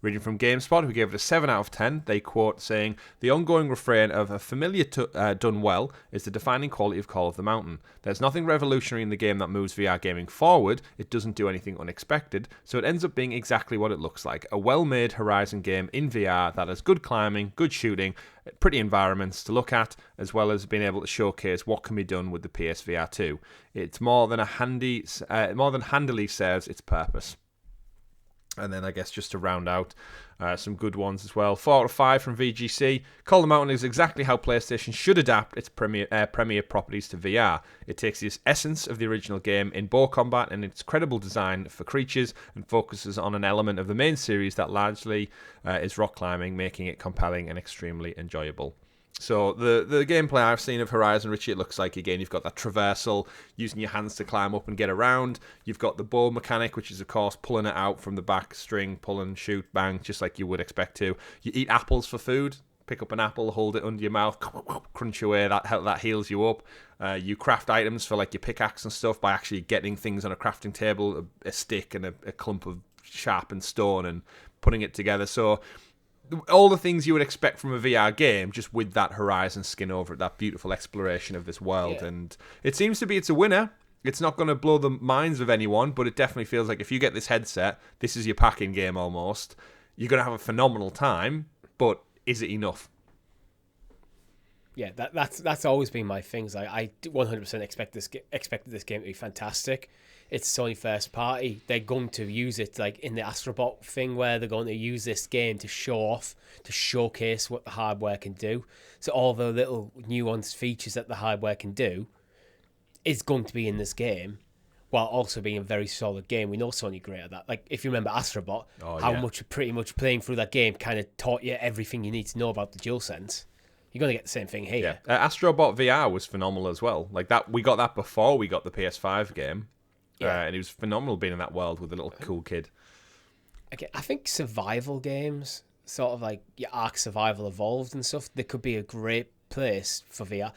Reading from GameSpot, who gave it a 7 out of 10, they quote saying, The ongoing refrain of a familiar done well is the defining quality of Call of the Mountain. There's nothing revolutionary in the game that moves VR gaming forward. It doesn't do anything unexpected, so it ends up being exactly what it looks like. A well-made Horizon game in VR that has good climbing, good shooting, pretty environments to look at, as well as being able to showcase what can be done with the PSVR2. It's more than handily serves its purpose. And then I guess just to round out some good ones as well. 4 out of 5 from VGC. Call the Mountain is exactly how PlayStation should adapt its premier properties to VR. It takes the essence of the original game in bow combat and its credible design for creatures and focuses on an element of the main series that largely is rock climbing, making it compelling and extremely enjoyable. So the gameplay I've seen of Horizon, Richie, it looks like, again, you've got that traversal, using your hands to climb up and get around. You've got the bow mechanic, which is, of course, pulling it out from the back string, pull and shoot, bang, just like you would expect to. You eat apples for food. Pick up an apple, hold it under your mouth, crunch away, that heals you up. You craft items for like your pickaxe and stuff by actually getting things on a crafting table, a stick and a clump of sharpened stone and putting it together. So all the things you would expect from a VR game, just with that Horizon skin over it, that beautiful exploration of this world. Yeah. And it seems to be it's a winner. It's not going to blow the minds of anyone, but it definitely feels like if you get this headset, this is your packing game almost. You're going to have a phenomenal time, but is it enough? Yeah, that's always been my things. I 100% expected this game to be fantastic. It's Sony first party. They're going to use it like in the Astrobot thing, where they're going to use this game to show off, to showcase what the hardware can do. So all the little nuanced features that the hardware can do is going to be in this game, while also being a very solid game. We know Sony great at that. Like, if you remember Astrobot, pretty much playing through that game kind of taught you everything you need to know about the DualSense. You're going to get the same thing here. Yeah. Astrobot VR was phenomenal as well. Like that, we got that before we got the PS5 game. Yeah. And it was phenomenal being in that world with a little cool kid. Okay, I think survival games, sort of like your Ark Survival Evolved and stuff, they could be a great place for VR.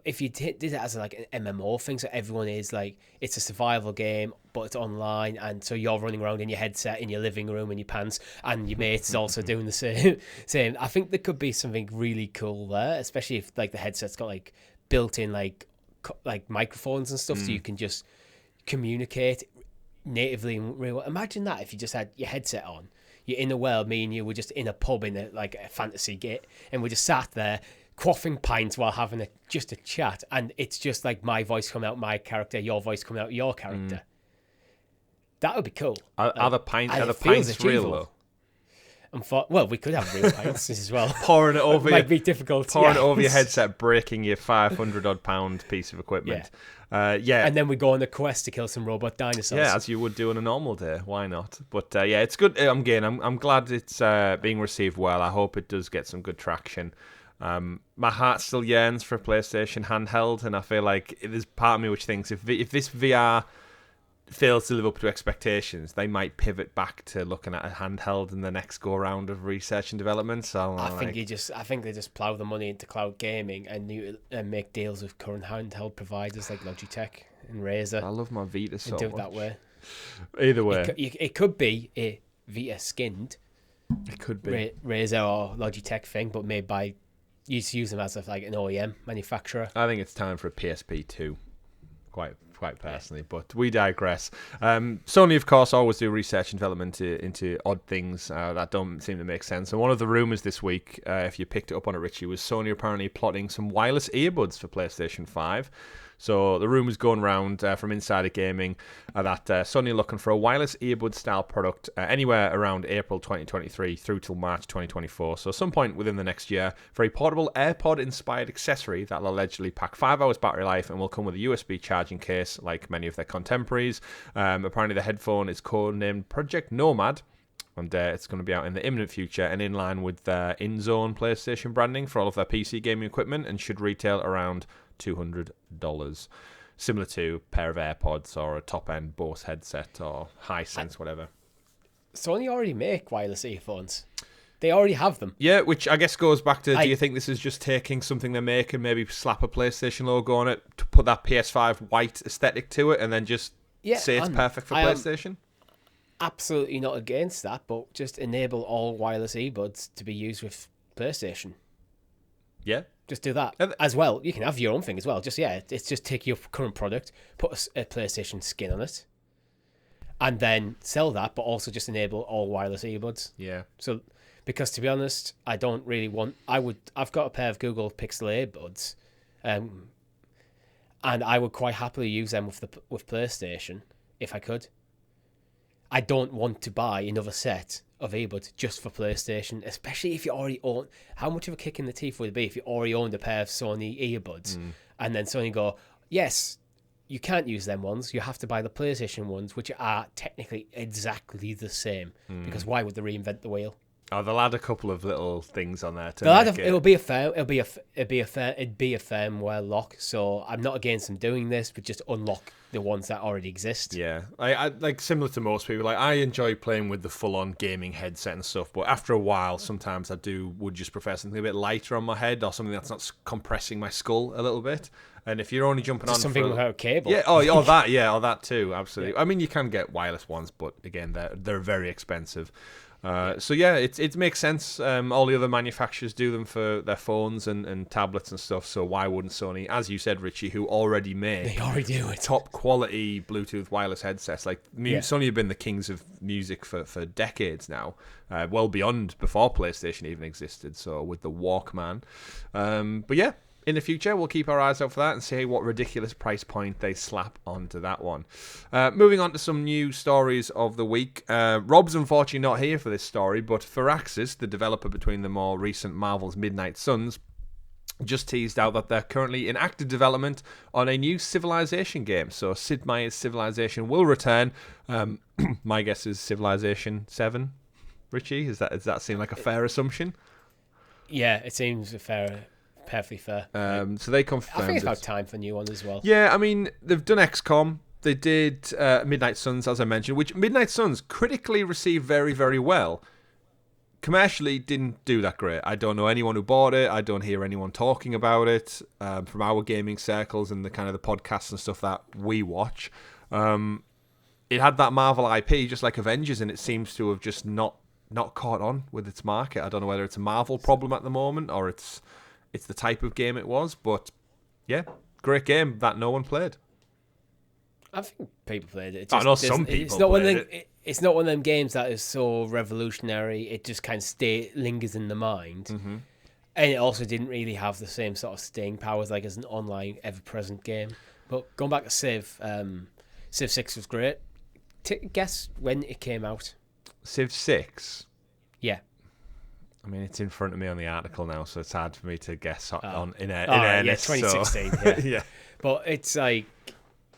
If you did it as like an MMO thing, so everyone is like, it's a survival game, but it's online, and so you're running around in your headset in your living room in your pants, and your mate's also doing the same. I think there could be something really cool there, especially if like the headset's got like built-in like microphones and stuff, so you can just communicate natively in real. Imagine that if you just had your headset on, you're in the world, me and you were just in a pub in a fantasy gate, and we just sat there quaffing pints while having just a chat, and it's just like my voice coming out my character, your voice coming out your character. That would be cool. Are the pints real though? Well, we could have real pints as well. Pouring it over might be difficult. Pouring it over your headset, breaking your 500 pound piece of equipment. And then we go on a quest to kill some robot dinosaurs. Yeah, as you would do on a normal day. Why not? But it's good. I'm glad it's being received well. I hope it does get some good traction. My heart still yearns for a PlayStation handheld, and I feel like there's part of me which thinks if this VR fails to live up to expectations, they might pivot back to looking at a handheld in the next go round of research and development. So I think they just plough the money into cloud gaming and make deals with current handheld providers like Logitech and Razer. I love my Vita so much. It that way. Either way, it could be a Vita skinned. It could be Razer or Logitech thing, but made by use them as like an OEM manufacturer. I think it's time for a PSP 2. Quite quite personally, but we digress. Sony, of course, always do research and development into odd things that don't seem to make sense. And one of the rumours this week, if you picked it up on it, Richie, was Sony apparently plotting some wireless earbuds for PlayStation 5. So the rumours going around from Insider Gaming that Sony are looking for a wireless earbud-style product anywhere around April 2023 through till March 2024. So some point within the next year for a portable AirPod-inspired accessory that will allegedly pack 5 hours battery life and will come with a USB charging case like many of their contemporaries. Apparently the headphone is codenamed Project Nomad. And it's going to be out in the imminent future and in line with their in-zone PlayStation branding for all of their PC gaming equipment and should retail around $200, similar to a pair of AirPods or a top-end Bose headset or Hisense, whatever. Sony already make wireless earphones. They already have them. Yeah, which I guess goes back to, do you think this is just taking something they make and maybe slap a PlayStation logo on it to put that PS5 white aesthetic to it and then just say it's perfect for PlayStation? Absolutely not against that, but just enable all wireless earbuds to be used with PlayStation. Yeah. Just do that as well. You can have your own thing as well. It's just take your current product, put a PlayStation skin on it, and then sell that, but also just enable all wireless earbuds. Yeah. So, because to be honest, I don't really want. I've got a pair of Google Pixel earbuds, and I would quite happily use them with PlayStation if I could. I don't want to buy another set of earbuds just for PlayStation, especially if you already own. How much of a kick in the teeth would it be if you already owned a pair of Sony earbuds and then Sony go, yes, you can't use them ones. You have to buy the PlayStation ones, which are technically exactly the same. Because why would they reinvent the wheel? Oh, they'll add a couple of little things on there to it'll be a firmware lock. So I'm not against them doing this, but just unlock the ones that already exist. Yeah, I like similar to most people. Like I enjoy playing with the full-on gaming headset and stuff, but after a while, sometimes would just prefer something a bit lighter on my head or something that's not compressing my skull a little bit. And if you're only jumping on something without a cable, or that too, absolutely. Yeah. I mean, you can get wireless ones, but again, they're very expensive. So yeah, it makes sense. All the other manufacturers do them for their phones and tablets and stuff. So why wouldn't Sony, as you said, Richie, who already make they already do it, top quality Bluetooth wireless headsets? Like Sony have been the kings of music for decades now, well beyond before PlayStation even existed. So with the Walkman, but yeah. In the future, we'll keep our eyes out for that and see what ridiculous price point they slap onto that one. Moving on to some new stories of the week. Rob's unfortunately not here for this story, but Firaxis, the developer between the more recent Marvel's Midnight Suns, just teased out that they're currently in active development on a new Civilization game. So Sid Meier's Civilization will return. My guess is Civilization 7. Richie, does that seem like a fair assumption? Yeah, it seems perfectly fair. So they confirmed. I think it's about time for a new one as well. Yeah, I mean, they've done XCOM. They did Midnight Suns, as I mentioned, which Midnight Suns critically received very, very well. Commercially, didn't do that great. I don't know anyone who bought it. I don't hear anyone talking about it from our gaming circles and the kind of the podcasts and stuff that we watch. It had that Marvel IP, just like Avengers, and it seems to have just not caught on with its market. I don't know whether it's a Marvel problem at the moment or it's the type of game it was, but yeah, great game that no one played. I think people played it. I know some people played it. It's not one of them games that is so revolutionary. It just kind of lingers in the mind. Mm-hmm. And it also didn't really have the same sort of staying powers like as an online, ever-present game. But going back to Civ, Civ 6 was great. Guess when it came out? Civ 6? Yeah. I mean, it's in front of me on the article now, so it's hard for me to guess in earnest. Yeah, 2016. So. Yeah. But it's like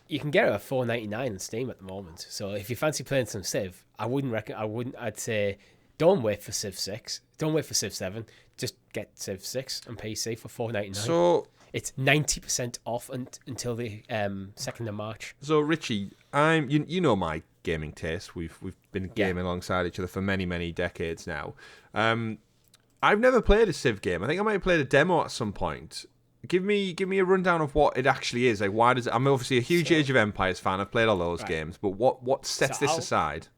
you can get it at $4.99 on Steam at the moment. So if you fancy playing some Civ, I'd say don't wait for Civ 6. Don't wait for Civ 7. Just get Civ 6 on PC for $4.99. So it's 90% off until the 2nd of March. So Richie, you know my gaming taste. We've been gaming alongside each other for many, many decades now. I've never played a Civ game. I think I might have played a demo at some point. Give me a rundown of what it actually is. Like, why does it? I'm obviously a huge Age of Empires fan. I've played all those games, but what sets this aside?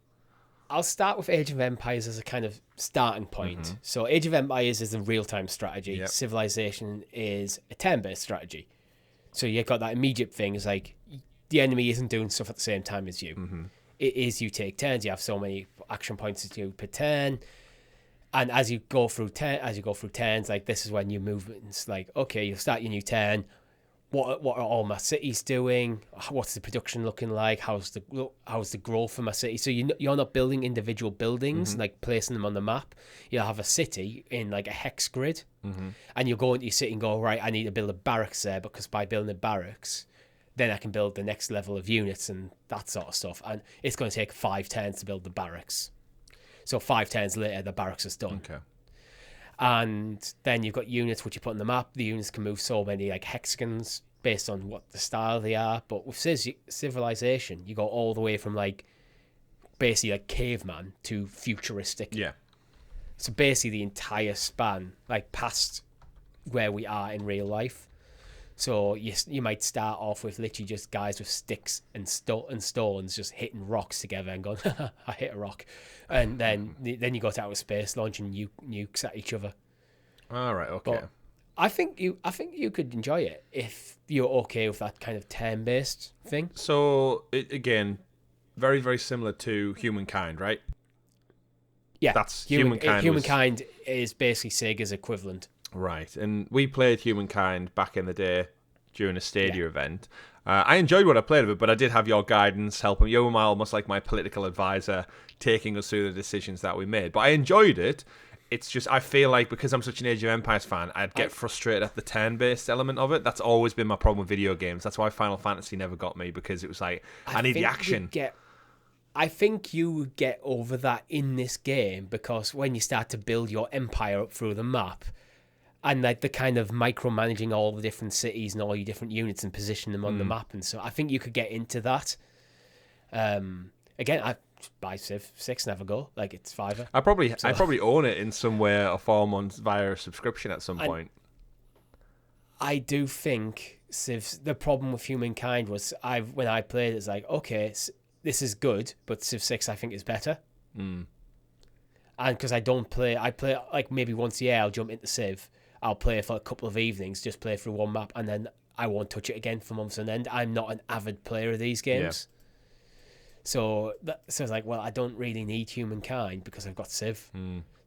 I'll start with Age of Empires as a kind of starting point. Mm-hmm. So Age of Empires is a real-time strategy. Yep. Civilization is a turn-based strategy. So you've got that immediate thing. It's like the enemy isn't doing stuff at the same time as you. It is you take turns. You have so many action points to do per turn. And as you go through turns, like this is when your movements, like, okay, you'll start your new turn. What are all my cities doing? What's the production looking like? How's the growth of my city? So you're not building individual buildings, like placing them on the map. You'll have a city in like a hex grid, and you'll go into your city and go, right, I need to build a barracks there, because by building a barracks, then I can build the next level of units and that sort of stuff. And it's going to take 5 turns to build the barracks. So 5 turns later, the barracks is done. Okay. And then you've got units which you put on the map. The units can move so many like hexagons based on what the style they are. But with Civilization, you go all the way from like basically like caveman to futuristic. Yeah. So basically the entire span, like past where we are in real life. So you might start off with literally just guys with sticks and stones just hitting rocks together and going, I hit a rock. And then you go to outer space launching nukes at each other. All right, okay. But I think you could enjoy it if you're okay with that kind of turn-based thing. So, again, very, very similar to Humankind, right? Yeah. That's Humankind is basically Sega's equivalent. Right, and we played Humankind back in the day during a Stadia event. I enjoyed what I played of it, but I did have your guidance helping. You were almost like my political advisor, taking us through the decisions that we made. But I enjoyed it. It's just, I feel like because I'm such an Age of Empires fan, I'd get frustrated at the turn-based element of it. That's always been my problem with video games. That's why Final Fantasy never got me, because it was like, I need the action. I think you would get over that in this game, because when you start to build your empire up through the map, and like the kind of micromanaging all the different cities and all your different units and position them on the map, and so I think you could get into that. Again, I buy Civ 6, never go. Like, it's $5. I probably own it in some way or form via a subscription at some point. I do think the problem with Humankind was when I played it, it's like, okay, this is good, but Civ 6 I think is better. And because I play like maybe once a year, I'll jump into Civ. I'll play for a couple of evenings, just play through one map, and then I won't touch it again for months on end. I'm not an avid player of these games. Yeah. So it's like, well, I don't really need Humankind because I've got Civ.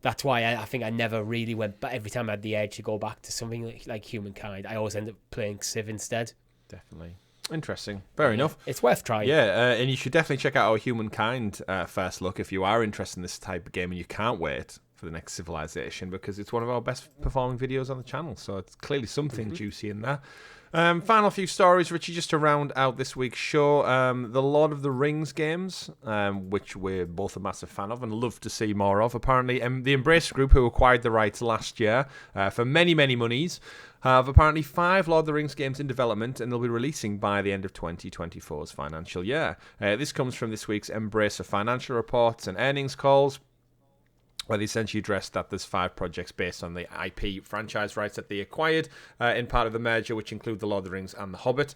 That's why I think I never really went back. Every time I had the edge to go back to something like Humankind, I always end up playing Civ instead. Definitely. Interesting. Fair enough. It's worth trying. Yeah, and you should definitely check out our Humankind first look if you are interested in this type of game and you can't wait for the next Civilization, because it's one of our best performing videos on the channel, so it's clearly something juicy in there. Final few stories, Richie, just to round out this week's show. The Lord of the Rings games, which we're both a massive fan of and love to see more of. Apparently, the Embrace Group, who acquired the rights last year for many, many monies, have apparently 5 Lord of the Rings games in development, and they'll be releasing by the end of 2024's financial year. This comes from this week's Embracer financial reports and earnings calls, where they essentially addressed that there's 5 projects based on the IP franchise rights that they acquired in part of the merger, which include The Lord of the Rings and The Hobbit.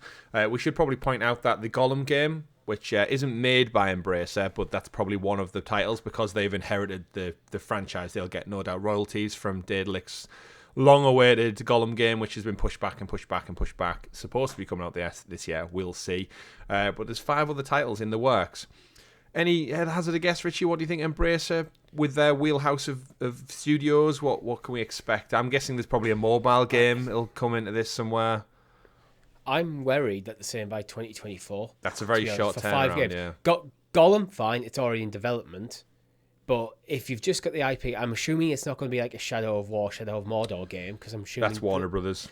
We should probably point out that the Gollum game, which isn't made by Embracer, but that's probably one of the titles, because they've inherited the franchise. They'll get no doubt royalties from Daedalus' long-awaited Gollum game, which has been pushed back and pushed back and pushed back. It's supposed to be coming out this year. We'll see. But there's 5 other titles in the works. Any hazard a guess, Richie? What do you think Embracer, with their wheelhouse of studios, what can we expect? I'm guessing there's probably a mobile game that'll come into this somewhere. I'm worried that they're saying by 2024. That's a very short turnaround, yeah. Gollum, fine, it's already in development. But if you've just got the IP, I'm assuming it's not going to be like a Shadow of War, Shadow of Mordor game, because I'm assuming... That's Warner Brothers.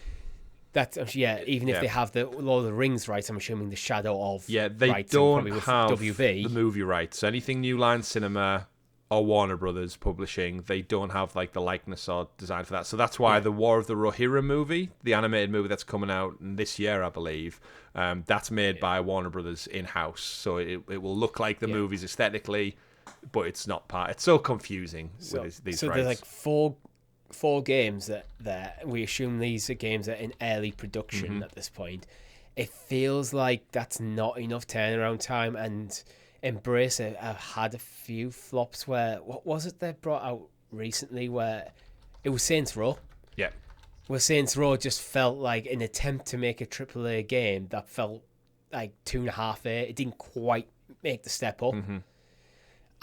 Even if they have the Lord of the Rings rights, I'm assuming the Shadow of they rights don't have WB. the movie rights. So anything New Line Cinema or Warner Brothers publishing, they don't have like the likeness or design for that. So that's why the War of the Rohirrim movie, the animated movie that's coming out this year, I believe, that's made by Warner Brothers in-house. So it will look like the movies aesthetically, but it's not part. It's so confusing with these rights. So there's like four games that we assume these are games that are in early production at this point. It feels like that's not enough turnaround time, and Embracer have had a few flops where, what was it they brought out recently where it was Saints Row? Yeah. Where Saints Row just felt like an attempt to make a AAA game that felt like 2.5 there. It didn't quite make the step up. Mm-hmm.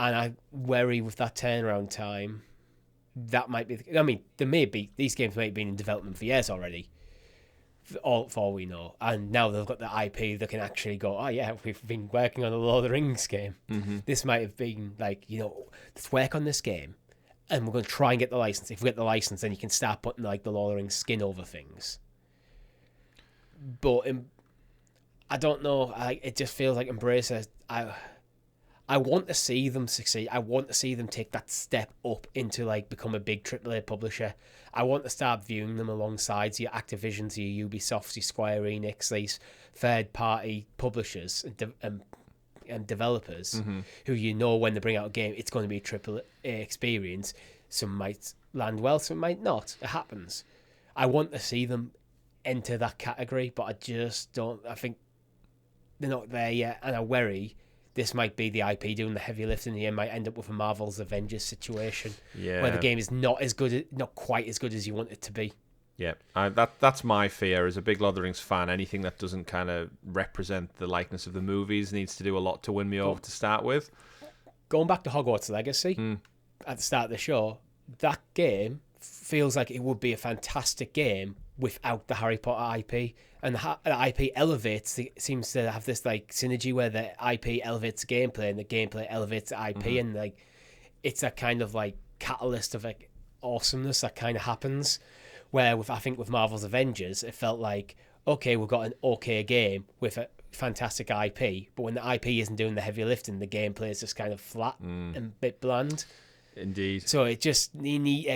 And I'm wary with that turnaround time. That might be... I mean, these games may have been in development for years already, for all we know. And now they've got the IP that can actually go, oh yeah, we've been working on a Lord of the Rings game. Mm-hmm. This might have been like, let's work on this game. And we're going to try and get the license. If we get the license, then you can start putting like the Lord of the Rings skin over things. But I don't know. It just feels like Embracer. I want to see them succeed. I want to see them take that step up into like become a big AAA publisher. I want to start viewing them alongside your Activisions, your Ubisofts, your Square Enix, these third-party publishers and developers who when they bring out a game, it's going to be a AAA experience. Some might land well, some might not. It happens. I want to see them enter that category, but I just don't. I think they're not there yet, and I worry this might be the IP doing the heavy lifting. You might end up with a Marvel's Avengers situation, where the game is not quite as good as you want it to be. Yeah, that's my fear. As a big Lord of the Rings fan, anything that doesn't kind of represent the likeness of the movies needs to do a lot to win me over to start with. Going back to Hogwarts Legacy at the start of the show, that game feels like it would be a fantastic game without the Harry Potter IP. And the IP elevates, it seems to have this like synergy where the IP elevates the gameplay and the gameplay elevates the IP, and like it's a kind of like catalyst of like awesomeness that kind of happens. Where with Marvel's Avengers, it felt like, okay, we've got an okay game with a fantastic IP, but when the IP isn't doing the heavy lifting, the gameplay is just kind of flat and a bit bland. Indeed. So it just they need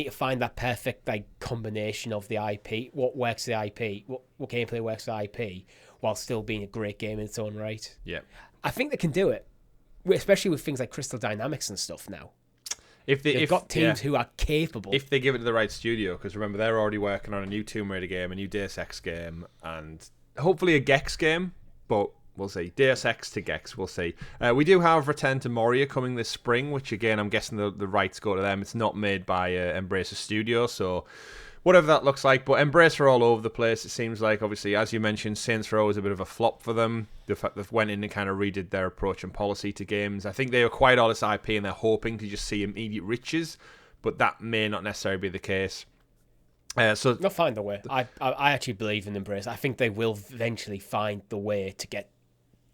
to find that perfect like combination of the IP, what works for the IP, what gameplay works for the IP, while still being a great game in its own right. Yeah, I think they can do it, especially with things like Crystal Dynamics and stuff now. They've got teams who are capable. If they give it to the right studio, because remember, they're already working on a new Tomb Raider game, a new Deus Ex game, and hopefully a Gex game, but we'll see. Deus Ex to Gex, we'll see. We do have Return to Moria coming this spring, which again, I'm guessing the rights go to them. It's not made by Embracer Studio, so whatever that looks like. But Embracer are all over the place, it seems like. Obviously, as you mentioned, Saints Row is a bit of a flop for them. The fact they've went in and kind of redid their approach and policy to games. I think they acquired all this IP and they're hoping to just see immediate riches, but that may not necessarily be the case. So they'll find the way. I actually believe in Embracer. I think they will eventually find the way to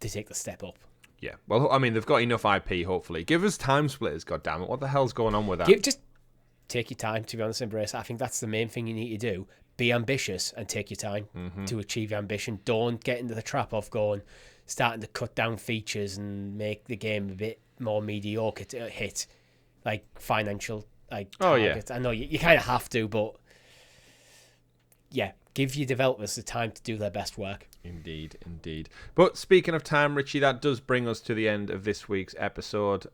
take the step up. Yeah, well, I mean, they've got enough IP, hopefully. Give us Time Splitters, goddammit. What the hell's going on with that? Just take your time, to be honest, Embracer. I think that's the main thing you need to do. Be ambitious and take your time to achieve your ambition. Don't get into the trap of starting to cut down features and make the game a bit more mediocre to hit like financial targets. I know you kind of have to, but yeah, give your developers the time to do their best work. Indeed. But speaking of time, Richie, that does bring us to the end of this week's episode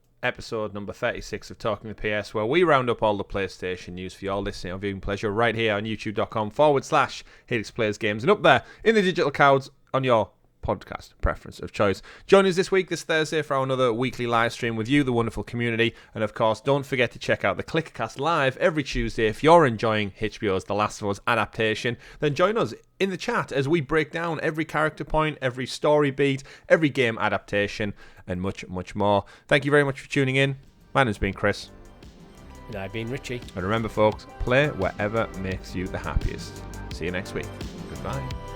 number 36 of Talking the PS, where we round up all the PlayStation news for your listening or viewing pleasure right here on youtube.com/Helix Plays Games, and up there in the digital clouds on your podcast preference of choice. Join us this Thursday, for another weekly live stream with you, the wonderful community. And of course, don't forget to check out the ClickerCast live every Tuesday. If you're enjoying HBO's The Last of Us adaptation, then join us in the chat as we break down every character point, every story beat, every game adaptation, and much, much more. Thank you very much for tuning in. My name's been Chris. And I've been Richie. And remember, folks, play wherever makes you the happiest. See you next week. Goodbye.